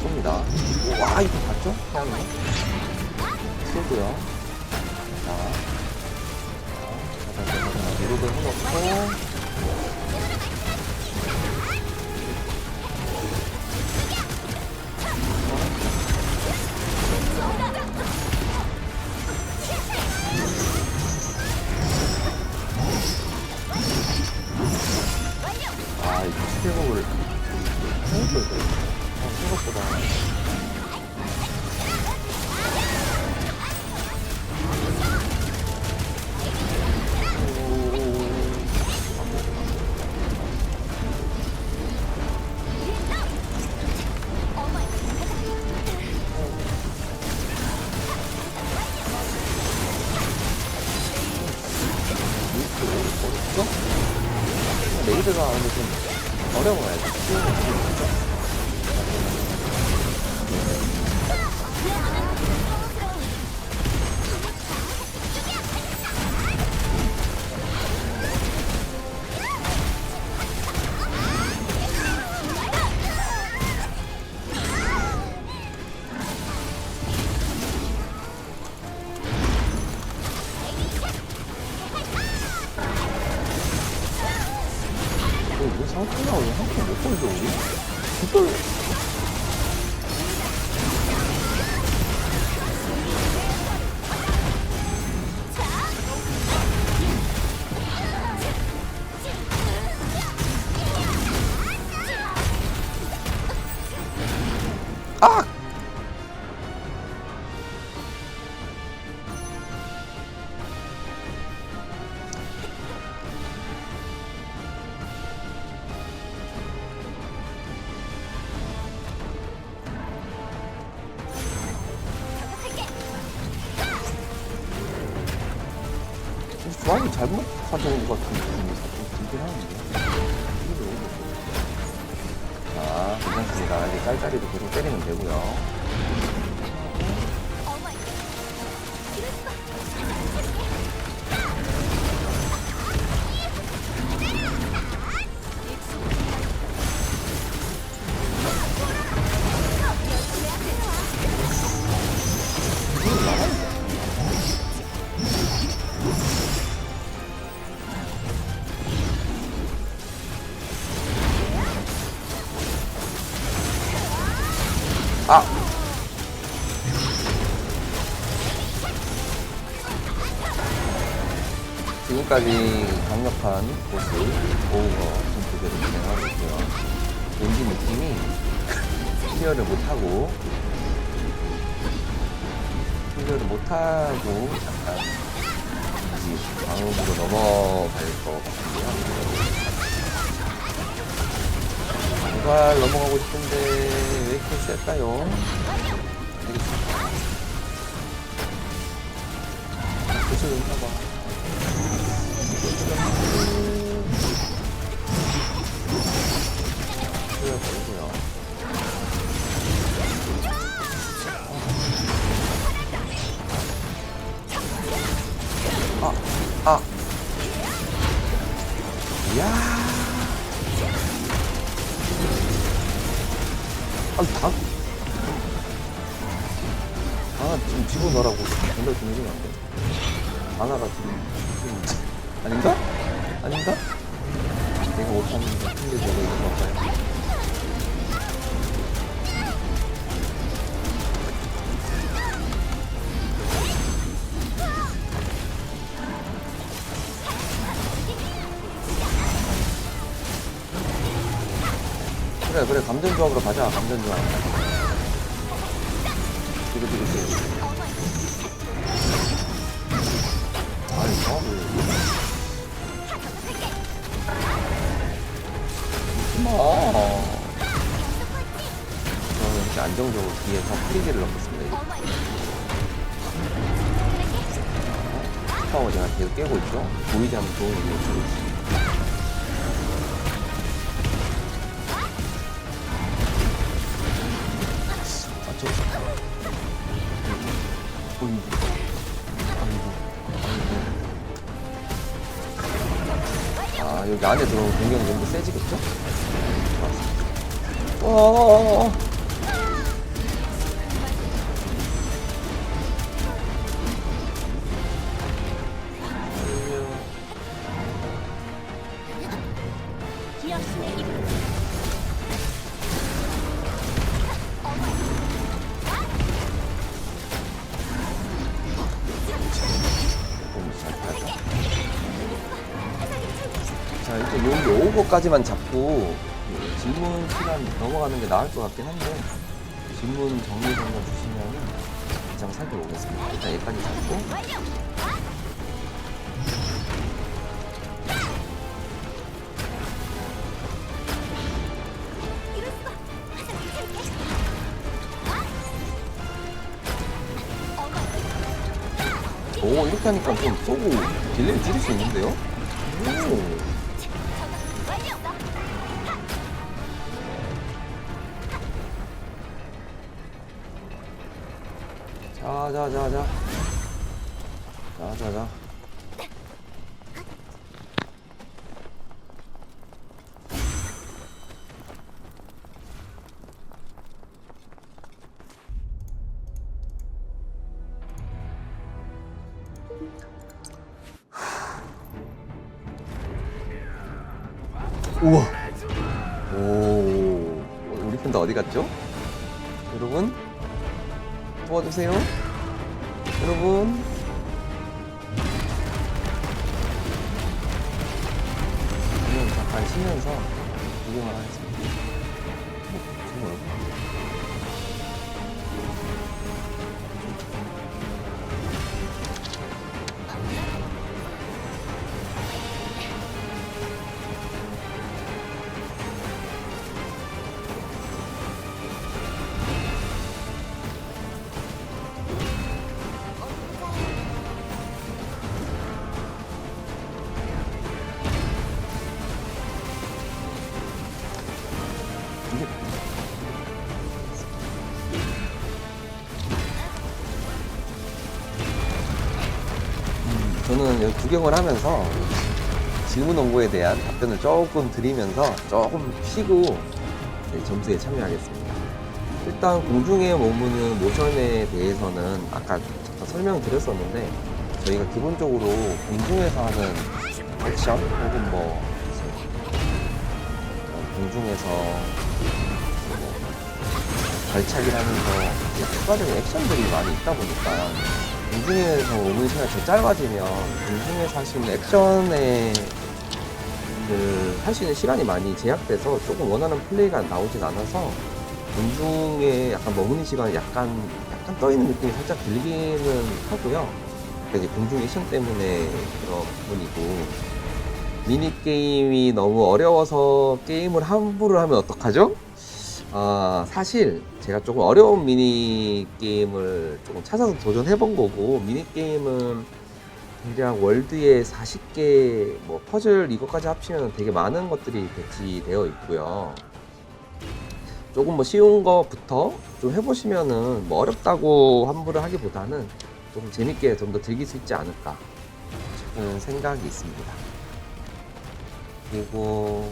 [SPEAKER 1] 쏩니다. 오, 와, 이거 봤죠? 향이. 쏘고요. 자, 리로드 해놓고, 이거 스텝업을 해놓고 생각보다. 레이드가 근데 좀 어려워요. 왜 상태가 왜 한번 못 보여줘 우리? 이걸 아! 조합이 잘못 가져온 것 같은 느낌이 들긴 하는데. 자, 괜찮습니다. 이제 짤짤이도 계속 때리면 되고요. 아! 지금까지 강력한 보스 오우거 전투대를 진행하고 있고요. 왠지 느낌이 클리어를 못하고 약간 이 방음으로 넘어갈 것 같은데요. 제발 넘어가고 싶은데 왜 이렇게 셌까요? 보스 있나봐. 버리고요. 아, 야. 아니 다. 지금 집어넣으라고 전달 좀 해주면 안 돼? 하나가 지금 아닌가? 아닌가? 내가 못하는데 근데 내가 이거 할까요? 그래 감전조합으로 가자. 감전조합. 그래. 아니 조합을 저는 이렇게 안정적으로 뒤에서 프리기를 넣겠습니다. 파워 제가 계속 깨고 있죠. 보이지 않는 좋은 일을 주고 있습니다. 여기 안에 들어오면 공격이 좀 더 세지겠죠? 어어어어.
[SPEAKER 2] 기억신의 힘.
[SPEAKER 1] 자, 이제 여기 오버까지만 잡고 질문 시간 넘어가는 게 나을 것 같긴 한데 질문 정리 정도 주시면은 가장 살펴보겠습니다. 일단 여기까지 잡고 오 이렇게 하니까 좀 쏘고 딜레이 줄일 수 있는데요? 오. 자자자. 우와. 오. 우리 편 다 어디 갔죠? 여러분 도와주세요. 여러분 그냥 잠깐 쉬면서 구경을 하겠습니다. 정말 저는 여기 구경을 하면서 질문 원고에 대한 답변을 조금 드리면서 조금 쉬고 점수에 참여하겠습니다. 일단 공중에 머무는 모션에 대해서는 아까 잠깐 설명드렸었는데 저희가 기본적으로 공중에서 하는 액션 혹은 뭐 공중에서 뭐 발차기라는 거 추가적인 액션들이 많이 있다 보니까 공중에서 오는 시간이 더 짧아지면 공중에서 할 수 있는 액션에 할 수 있는 시간이 많이 제약돼서 조금 원하는 플레이가 나오진 않아서 공중에 약간 머무는 시간이 약간 떠있는 느낌이 살짝 들기는 하고요. 이제 공중 액션 때문에 그런 부분이고 미니게임이 너무 어려워서 게임을 함부로 하면 어떡하죠? 사실 제가 조금 어려운 미니게임을 조금 찾아서 도전해본 거고 미니게임은 대략 월드에 40개 뭐 퍼즐 이것까지 합치면 되게 많은 것들이 배치되어 있고요. 조금 뭐 쉬운 거부터 좀 해보시면은 뭐 어렵다고 함부로 하기보다는 좀 재밌게 좀 더 즐길 수 있지 않을까 싶은 생각이 있습니다. 그리고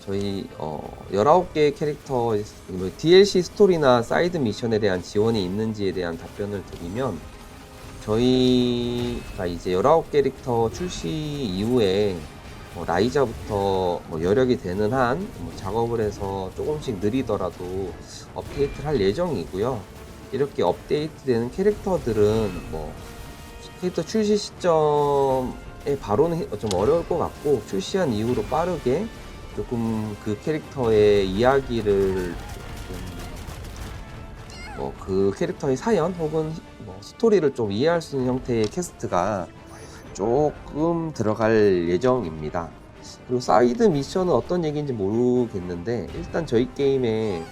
[SPEAKER 1] 저희 19개의 캐릭터 DLC 스토리나 사이드 미션에 대한 지원이 있는지에 대한 답변을 드리면, 저희가 이제 19 캐릭터 출시 이후에 라이자부터 여력이 되는 한 작업을 해서 조금씩 느리더라도 업데이트를 할 예정이고요. 이렇게 업데이트되는 캐릭터들은 캐릭터 출시 시점에 바로는 좀 어려울 것 같고, 출시한 이후로 빠르게 조금 그 캐릭터의 이야기를 그 캐릭터의 사연 혹은 스토리를 좀 이해할 수 있는 형태의 캐스트가 조금 들어갈 예정입니다. 그리고 사이드 미션은 어떤 얘기인지 모르겠는데, 일단 저희 게임에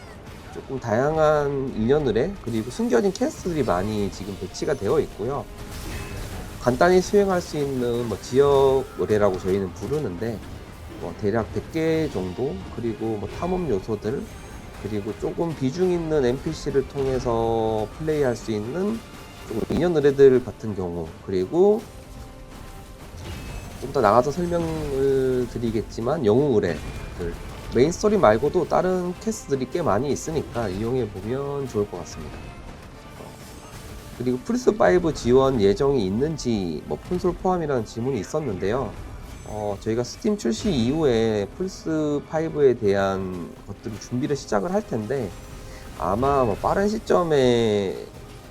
[SPEAKER 1] 조금 다양한 인연의뢰 그리고 숨겨진 캐스트들이 많이 지금 배치가 되어 있고요. 간단히 수행할 수 있는 지역 의뢰라고 저희는 부르는데, 대략 100개 정도, 그리고 탐험 요소들, 그리고 조금 비중 있는 NPC를 통해서 플레이할 수 있는 조금 인연 의뢰들 같은 경우, 그리고 좀 더 나가서 설명을 드리겠지만 영웅 의뢰들, 메인 스토리 말고도 다른 캐스트들이 꽤 많이 있으니까 이용해 보면 좋을 것 같습니다. 그리고 플스5 지원 예정이 있는지 콘솔 포함이라는 질문이 있었는데요. 저희가 스팀 출시 이후에 플스5에 대한 것들을 준비를 시작을 할 텐데, 아마 빠른 시점에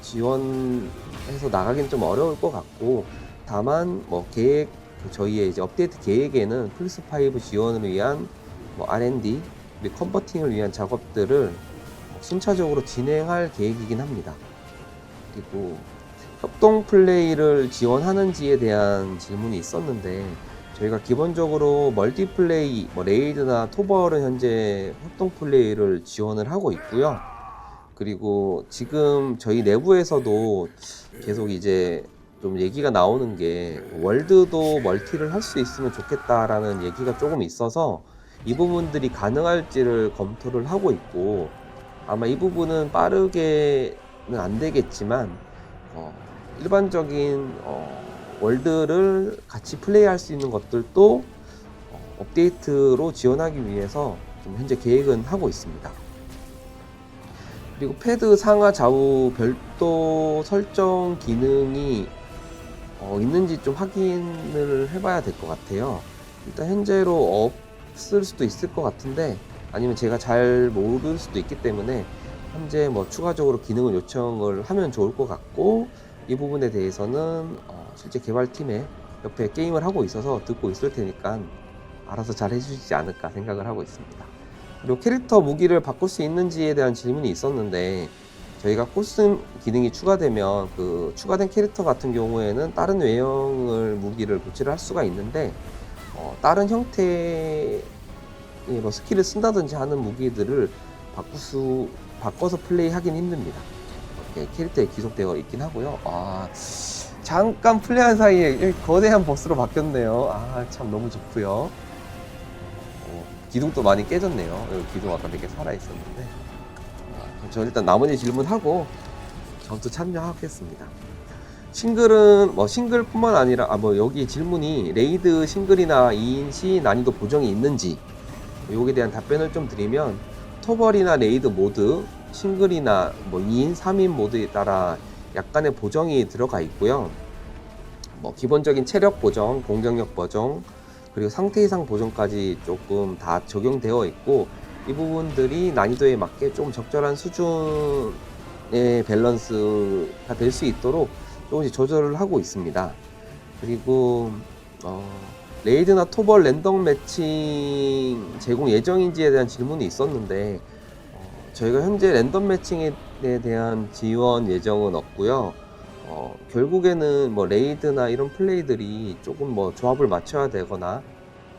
[SPEAKER 1] 지원해서 나가긴 좀 어려울 것 같고, 다만 저희의 이제 업데이트 계획에는 플스5 지원을 위한 R&D 그리고 컨버팅을 위한 작업들을 순차적으로 진행할 계획이긴 합니다. 그리고 협동 플레이를 지원하는지에 대한 질문이 있었는데, 저희가 기본적으로 멀티플레이, 레이드나 토벌은 현재 협동 플레이를 지원을 하고 있고요. 그리고 지금 저희 내부에서도 계속 이제 좀 얘기가 나오는 게, 월드도 멀티를 할 수 있으면 좋겠다라는 얘기가 조금 있어서 이 부분들이 가능할지를 검토를 하고 있고, 아마 이 부분은 빠르게는 안 되겠지만 일반적인 월드를 같이 플레이할 수 있는 것들도 업데이트로 지원하기 위해서 좀 현재 계획은 하고 있습니다. 그리고 패드 상하 좌우 별도 설정 기능이 있는지 좀 확인을 해봐야 될 것 같아요. 일단 현재로 없을 수도 있을 것 같은데, 아니면 제가 잘 모를 수도 있기 때문에 현재 추가적으로 기능을 요청을 하면 좋을 것 같고, 이 부분에 대해서는 실제 개발팀에 옆에 게임을 하고 있어서 듣고 있을 테니까 알아서 잘 해주시지 않을까 생각을 하고 있습니다. 그리고 캐릭터 무기를 바꿀 수 있는지에 대한 질문이 있었는데, 저희가 코스 기능이 추가되면 그 추가된 캐릭터 같은 경우에는 다른 외형을 무기를 교체를 할 수가 있는데, 다른 형태의 스킬을 쓴다든지 하는 무기들을 바꿔서 플레이하기는 힘듭니다. 캐릭터에 기록되어 있긴 하고요. 잠깐 플레이한 사이에 거대한 보스로 바뀌었네요. 참 너무 좋고요. 기둥도 많이 깨졌네요. 기둥 아까 되게 살아있었는데. 저 일단 나머지 질문하고 전투 참여하겠습니다. 싱글은 싱글뿐만 아니라 여기 질문이 레이드 싱글이나 2인 시 난이도 보정이 있는지, 여기에 대한 답변을 좀 드리면, 토벌이나 레이드 모드, 싱글이나 2인, 3인 모드에 따라 약간의 보정이 들어가 있고요. 기본적인 체력 보정, 공격력 보정, 그리고 상태 이상 보정까지 조금 다 적용되어 있고, 이 부분들이 난이도에 맞게 좀 적절한 수준의 밸런스가 될 수 있도록 조금씩 조절을 하고 있습니다. 그리고 레이드나 토벌 랜덤 매칭 제공 예정인지에 대한 질문이 있었는데, 저희가 현재 랜덤 매칭에 대한 지원 예정은 없고요. 결국에는 레이드나 이런 플레이들이 조금 조합을 맞춰야 되거나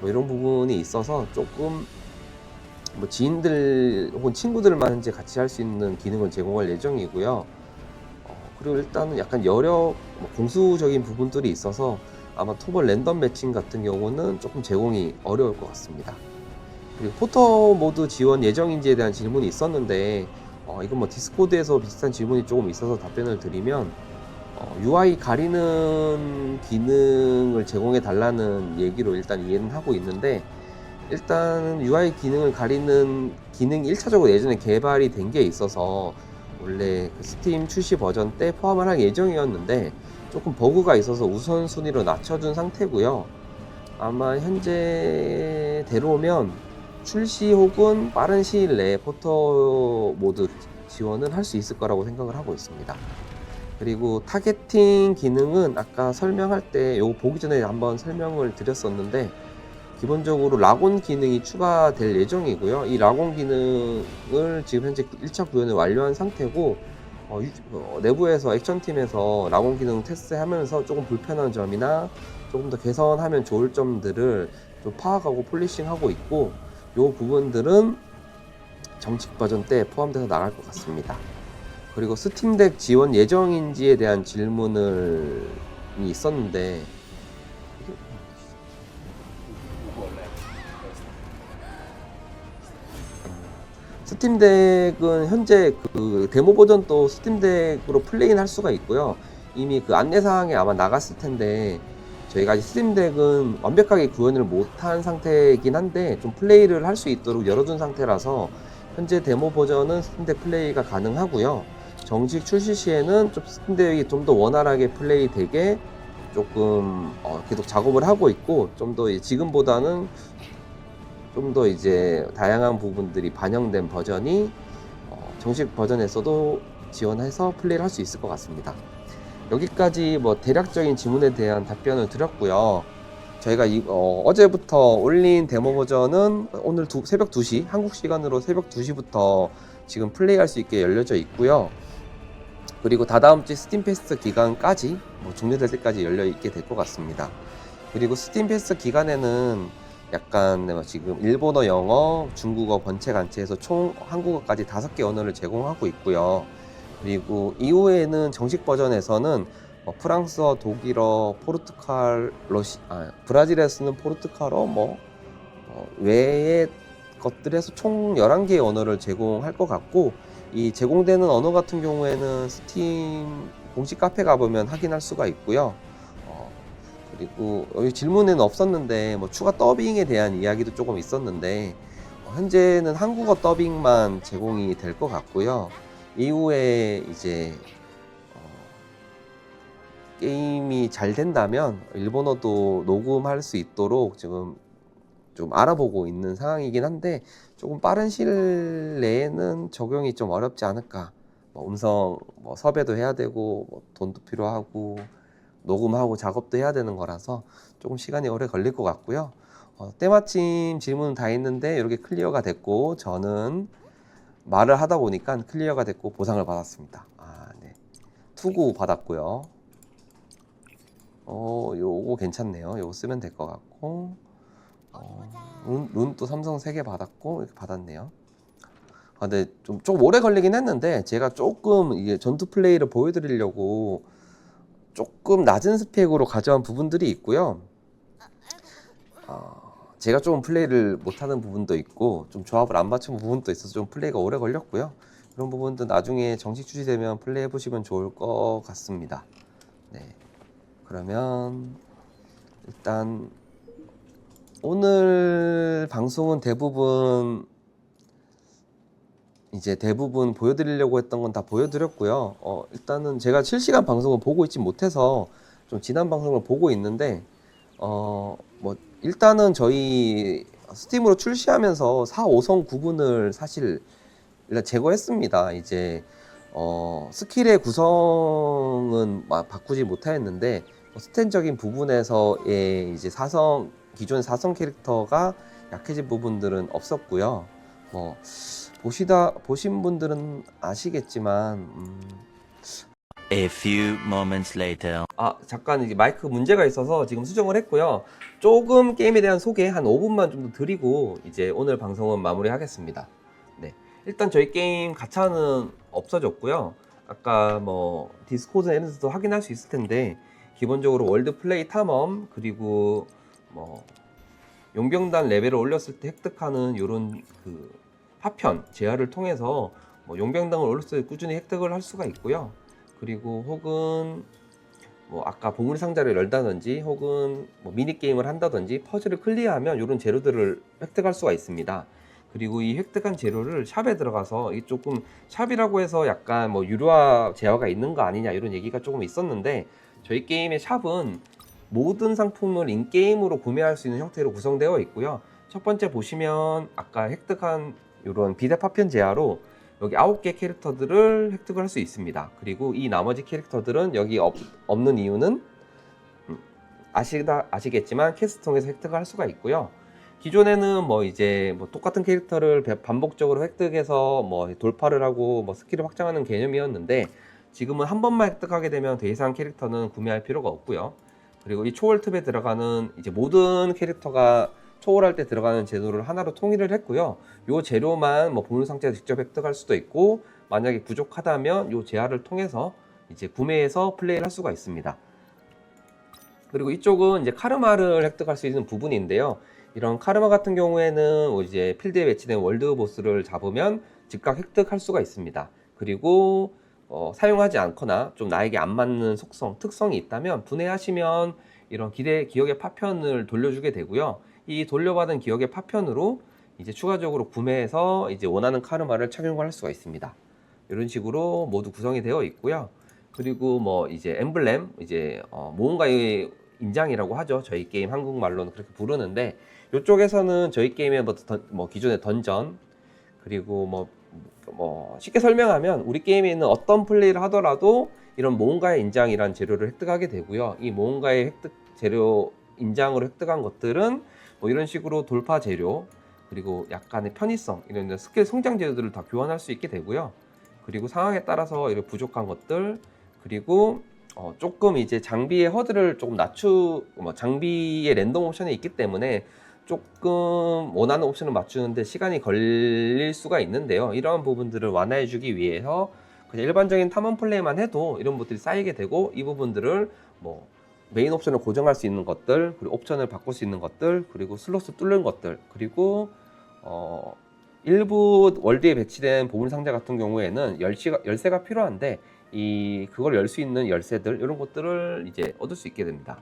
[SPEAKER 1] 이런 부분이 있어서 조금 지인들 혹은 친구들만 현재 같이 할 수 있는 기능을 제공할 예정이고요. 그리고 일단은 약간 여력 공수적인 부분들이 있어서 아마 토벌 랜덤 매칭 같은 경우는 조금 제공이 어려울 것 같습니다. 그리고 포터 모드 지원 예정인지에 대한 질문이 있었는데, 이건 디스코드에서 비슷한 질문이 조금 있어서 답변을 드리면, UI 가리는 기능을 제공해 달라는 얘기로 일단 이해는 하고 있는데, 일단 UI 기능을 가리는 기능이 1차적으로 예전에 개발이 된 게 있어서 원래 그 스팀 출시 버전 때 포함을 할 예정이었는데 조금 버그가 있어서 우선순위로 낮춰준 상태고요. 아마 현재대로면 출시 혹은 빠른 시일 내에 포터 모드 지원을 할 수 있을 거라고 생각을 하고 있습니다. 그리고 타겟팅 기능은 아까 설명할 때 요거 보기 전에 한번 설명을 드렸었는데, 기본적으로 락온 기능이 추가될 예정이고요. 이 락온 기능을 지금 현재 1차 구현을 완료한 상태고, 내부에서 액션팀에서 락온 기능 테스트하면서 조금 불편한 점이나 조금 더 개선하면 좋을 점들을 좀 파악하고 폴리싱하고 있고, 요 부분들은 정식 버전 때 포함돼서 나갈 것 같습니다. 그리고 스팀덱 지원 예정인지에 대한 질문이 있었는데, 스팀덱은 현재 그 데모 버전도 스팀덱으로 플레이는 할 수가 있고요. 이미 그 안내사항에 아마 나갔을 텐데, 저희가 아직 스팀덱은 완벽하게 구현을 못한 상태이긴 한데 좀 플레이를 할 수 있도록 열어둔 상태라서 현재 데모 버전은 스팀덱 플레이가 가능하고요. 정식 출시 시에는 좀 스팀덱이 좀 더 원활하게 플레이 되게 조금 계속 작업을 하고 있고, 좀 더 지금보다는 좀 더 이제 다양한 부분들이 반영된 버전이 정식 버전에서도 지원해서 플레이를 할 수 있을 것 같습니다. 여기까지 뭐 대략적인 질문에 대한 답변을 드렸고요. 저희가 어제부터 올린 데모 버전은 오늘 새벽 2시, 한국 시간으로 새벽 2시부터 지금 플레이할 수 있게 열려져 있고요. 그리고 다다음 주 스팀 페스트 기간까지 종료될 때까지 열려 있게 될 것 같습니다. 그리고 스팀 페스트 기간에는 약간 지금 일본어, 영어, 중국어 번체 간체해서 총 한국어까지 5개 언어를 제공하고 있고요. 그리고 이후에는 정식 버전에서는 프랑스어, 독일어, 포르투갈, 브라질에서는 포르투갈어 외의 것들에서 총 11개의 언어를 제공할 것 같고, 이 제공되는 언어 같은 경우에는 스팀 공식 카페 가보면 확인할 수가 있고요. 그리고 여기 질문에는 없었는데 추가 더빙에 대한 이야기도 조금 있었는데, 현재는 한국어 더빙만 제공이 될 것 같고요. 이후에 이제 게임이 잘 된다면 일본어도 녹음할 수 있도록 지금 좀 알아보고 있는 상황이긴 한데, 조금 빠른 시일 내에는 적용이 좀 어렵지 않을까. 음성 섭외도 해야 되고 돈도 필요하고 녹음하고 작업도 해야 되는 거라서 조금 시간이 오래 걸릴 것 같고요. 때마침 질문 다 했는데 이렇게 클리어가 됐고, 저는 말을 하다 보니까 클리어가 됐고 보상을 받았습니다. 네. 투구 받았고요. 요거 괜찮네요. 요거 쓰면 될 것 같고, 룬도 삼성 3개 받았고 이렇게 받았네요. 근데 좀 오래 걸리긴 했는데, 제가 조금 이게 전투 플레이를 보여드리려고 조금 낮은 스펙으로 가져온 부분들이 있고요. 제가 좀 플레이를 못하는 부분도 있고 좀 조합을 안 맞춘 부분도 있어서 좀 플레이가 오래 걸렸고요. 그런 부분도 나중에 정식 출시되면 플레이 해보시면 좋을 것 같습니다. 네, 그러면 일단 오늘 방송은 대부분 보여드리려고 했던 건 다 보여드렸고요. 일단은 제가 실시간 방송을 보고 있지 못해서 좀 지난 방송을 보고 있는데, 일단은 저희 스팀으로 출시하면서 4, 5성 구분을 사실 일단 제거했습니다. 이제 스킬의 구성은 바꾸지 못하였는데, 스탯적인 부분에서의 이제 기존 4성 캐릭터가 약해진 부분들은 없었고요. 보신 분들은 아시겠지만,
[SPEAKER 4] A few moments later.
[SPEAKER 1] 잠깐 이게 마이크 문제가 있어서 지금 수정을 했고요. 조금 게임에 대한 소개 한 5분만 좀 더 드리고 이제 오늘 방송은 마무리하겠습니다. 네, 일단 저희 게임 가차는 없어졌고요. 아까 디스코드 이런 데서도 확인할 수 있을 텐데, 기본적으로 월드 플레이 탐험, 그리고 용병단 레벨을 올렸을 때 획득하는 요런 그 파편 제어를 통해서 용병단을 올렸을 때 꾸준히 획득을 할 수가 있고요. 그리고 혹은 뭐 아까 보물 상자를 열다든지 혹은 뭐 미니 게임을 한다든지 퍼즐을 클리어하면 이런 재료들을 획득할 수가 있습니다. 그리고 이 획득한 재료를 샵에 들어가서 이 조금 샵이라고 해서 약간 뭐 유료화 제어가 있는 거 아니냐 이런 얘기가 조금 있었는데 저희 게임의 샵은 모든 상품을 인게임으로 구매할 수 있는 형태로 구성되어 있고요. 첫 번째 보시면 아까 획득한 이런 비대 파편 제화로 여기 9개 캐릭터들을 획득을 할 수 있습니다. 그리고 이 나머지 캐릭터들은 여기 없는 이유는 아시겠지만 퀘스트 통해서 획득을 할 수가 있고요. 기존에는 뭐 이제 뭐 똑같은 캐릭터를 반복적으로 획득해서 뭐 돌파를 하고 뭐 스킬을 확장하는 개념이었는데 지금은 한 번만 획득하게 되면 더 이상 캐릭터는 구매할 필요가 없고요. 그리고 이 초월 틈에 들어가는 이제 모든 캐릭터가 초월할 때 들어가는 재료를 하나로 통일을 했고요. 요 재료만 뭐 보물 상자에서 직접 획득할 수도 있고 만약에 부족하다면 요 제한을 통해서 이제 구매해서 플레이를 할 수가 있습니다. 그리고 이쪽은 이제 카르마를 획득할 수 있는 부분인데요. 이런 카르마 같은 경우에는 뭐 이제 필드에 배치된 월드 보스를 잡으면 즉각 획득할 수가 있습니다. 그리고 사용하지 않거나 좀 나에게 안 맞는 속성, 특성이 있다면 분해하시면 이런 기억의 파편을 돌려주게 되고요. 이 돌려받은 기억의 파편으로 이제 추가적으로 구매해서 이제 원하는 카르마를 착용할 수가 있습니다. 이런 식으로 모두 구성이 되어 있고요. 그리고 뭐 이제 엠블렘, 이제 모험가의 인장이라고 하죠. 저희 게임 한국말로는 그렇게 부르는데 이쪽에서는 저희 게임의 뭐 기존의 던전 그리고 뭐 쉽게 설명하면 우리 게임에 있는 어떤 플레이를 하더라도 이런 모험가의 인장이란 재료를 획득하게 되고요. 이 모험가의 획득 재료 인장으로 획득한 것들은 뭐 이런 식으로 돌파 재료 그리고 약간의 편의성 이런 스킬 성장 재료들을 다 교환할 수 있게 되고요. 그리고 상황에 따라서 이런 부족한 것들 그리고 조금 이제 장비의 허들을 조금 장비의 랜덤 옵션이 있기 때문에 조금 원하는 옵션을 맞추는데 시간이 걸릴 수가 있는데요. 이러한 부분들을 완화해 주기 위해서 그냥 일반적인 탐험 플레이만 해도 이런 것들이 쌓이게 되고 이 부분들을 뭐 메인 옵션을 고정할 수 있는 것들 그리고 옵션을 바꿀 수 있는 것들 그리고 슬롯을 뚫는 것들 그리고 일부 월드에 배치된 보물 상자 같은 경우에는 열쇠가 필요한데 그걸 열 수 있는 열쇠들 이런 것들을 이제 얻을 수 있게 됩니다.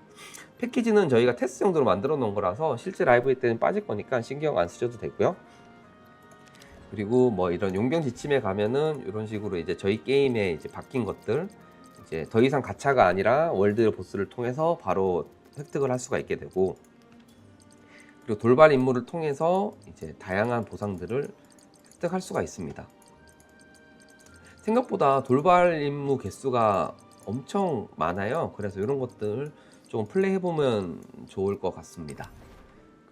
[SPEAKER 1] 패키지는 저희가 테스트 용도로 만들어 놓은 거라서 실제 라이브 때는 빠질 거니까 신경 안 쓰셔도 되고요. 그리고 뭐 이런 용병 지침에 가면은 이런 식으로 이제 저희 게임에 이제 바뀐 것들 이제 더 이상 가차가 아니라 월드 보스를 통해서 바로 획득을 할 수가 있게 되고 그리고 돌발 임무를 통해서 이제 다양한 보상들을 획득할 수가 있습니다. 생각보다 돌발 임무 개수가 엄청 많아요. 그래서 이런 것들 좀 플레이 해보면 좋을 것 같습니다.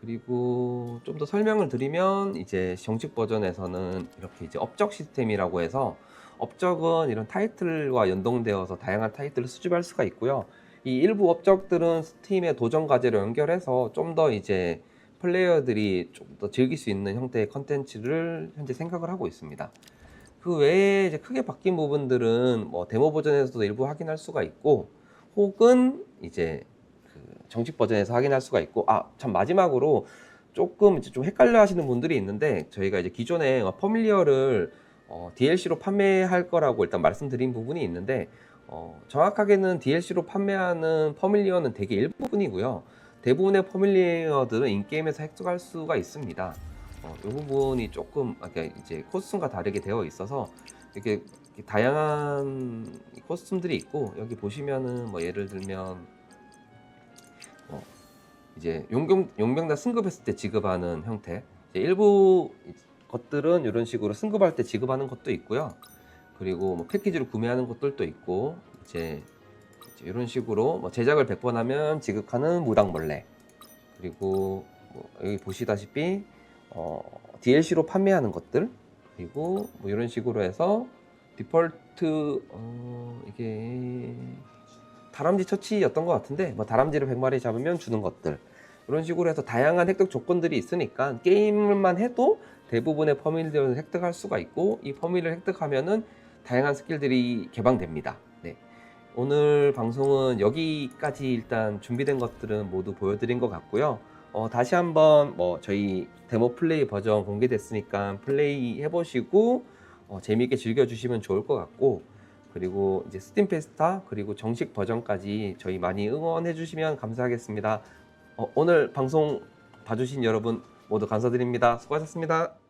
[SPEAKER 1] 그리고 좀 더 설명을 드리면 이제 정식 버전에서는 이렇게 이제 업적 시스템이라고 해서 업적은 이런 타이틀과 연동되어서 다양한 타이틀을 수집할 수가 있고요. 이 일부 업적들은 스팀의 도전 과제로 연결해서 좀 더 이제 플레이어들이 좀 더 즐길 수 있는 형태의 컨텐츠를 현재 생각을 하고 있습니다. 그 외에 이제 크게 바뀐 부분들은 뭐 데모 버전에서도 일부 확인할 수가 있고 혹은 이제 정식 버전에서 확인할 수가 있고 참 마지막으로 조금 이제 좀 헷갈려 하시는 분들이 있는데 저희가 이제 기존에 퍼밀리어를 DLC로 판매할 거라고 일단 말씀드린 부분이 있는데 정확하게는 DLC로 판매하는 퍼밀리어는 되게 일부분이고요. 대부분의 퍼밀리어들은 인게임에서 획득할 수가 있습니다. 이 부분이 조금 이제 코스튬과 다르게 되어 있어서 이렇게 다양한 코스튬들이 있고 여기 보시면은 뭐 예를 들면 이제 용병단 승급했을 때 지급하는 형태 일부 것들은 이런 식으로 승급할 때 지급하는 것도 있고요. 그리고 뭐 패키지로 구매하는 것들도 있고 이제 이런 식으로 뭐 제작을 100번 하면 지급하는 무당벌레 그리고 뭐 여기 보시다시피 DLC로 판매하는 것들 그리고 뭐 이런 식으로 해서 디폴트 이게 다람쥐 처치였던 것 같은데 뭐 다람쥐를 100마리 잡으면 주는 것들 이런 식으로 해서 다양한 획득 조건들이 있으니까 게임만 해도 대부분의 퍼밀리어를 획득할 수가 있고 이 퍼밀리를 획득하면은 다양한 스킬들이 개방됩니다. 네. 오늘 방송은 여기까지 일단 준비된 것들은 모두 보여드린 것 같고요. 다시 한번 뭐 저희 데모 플레이 버전 공개됐으니까 플레이 해보시고 재미있게 즐겨주시면 좋을 것 같고 그리고 이제 스팀 페스타 그리고 정식 버전까지 저희 많이 응원해 주시면 감사하겠습니다. 오늘 방송 봐주신 여러분 모두 감사드립니다. 수고하셨습니다.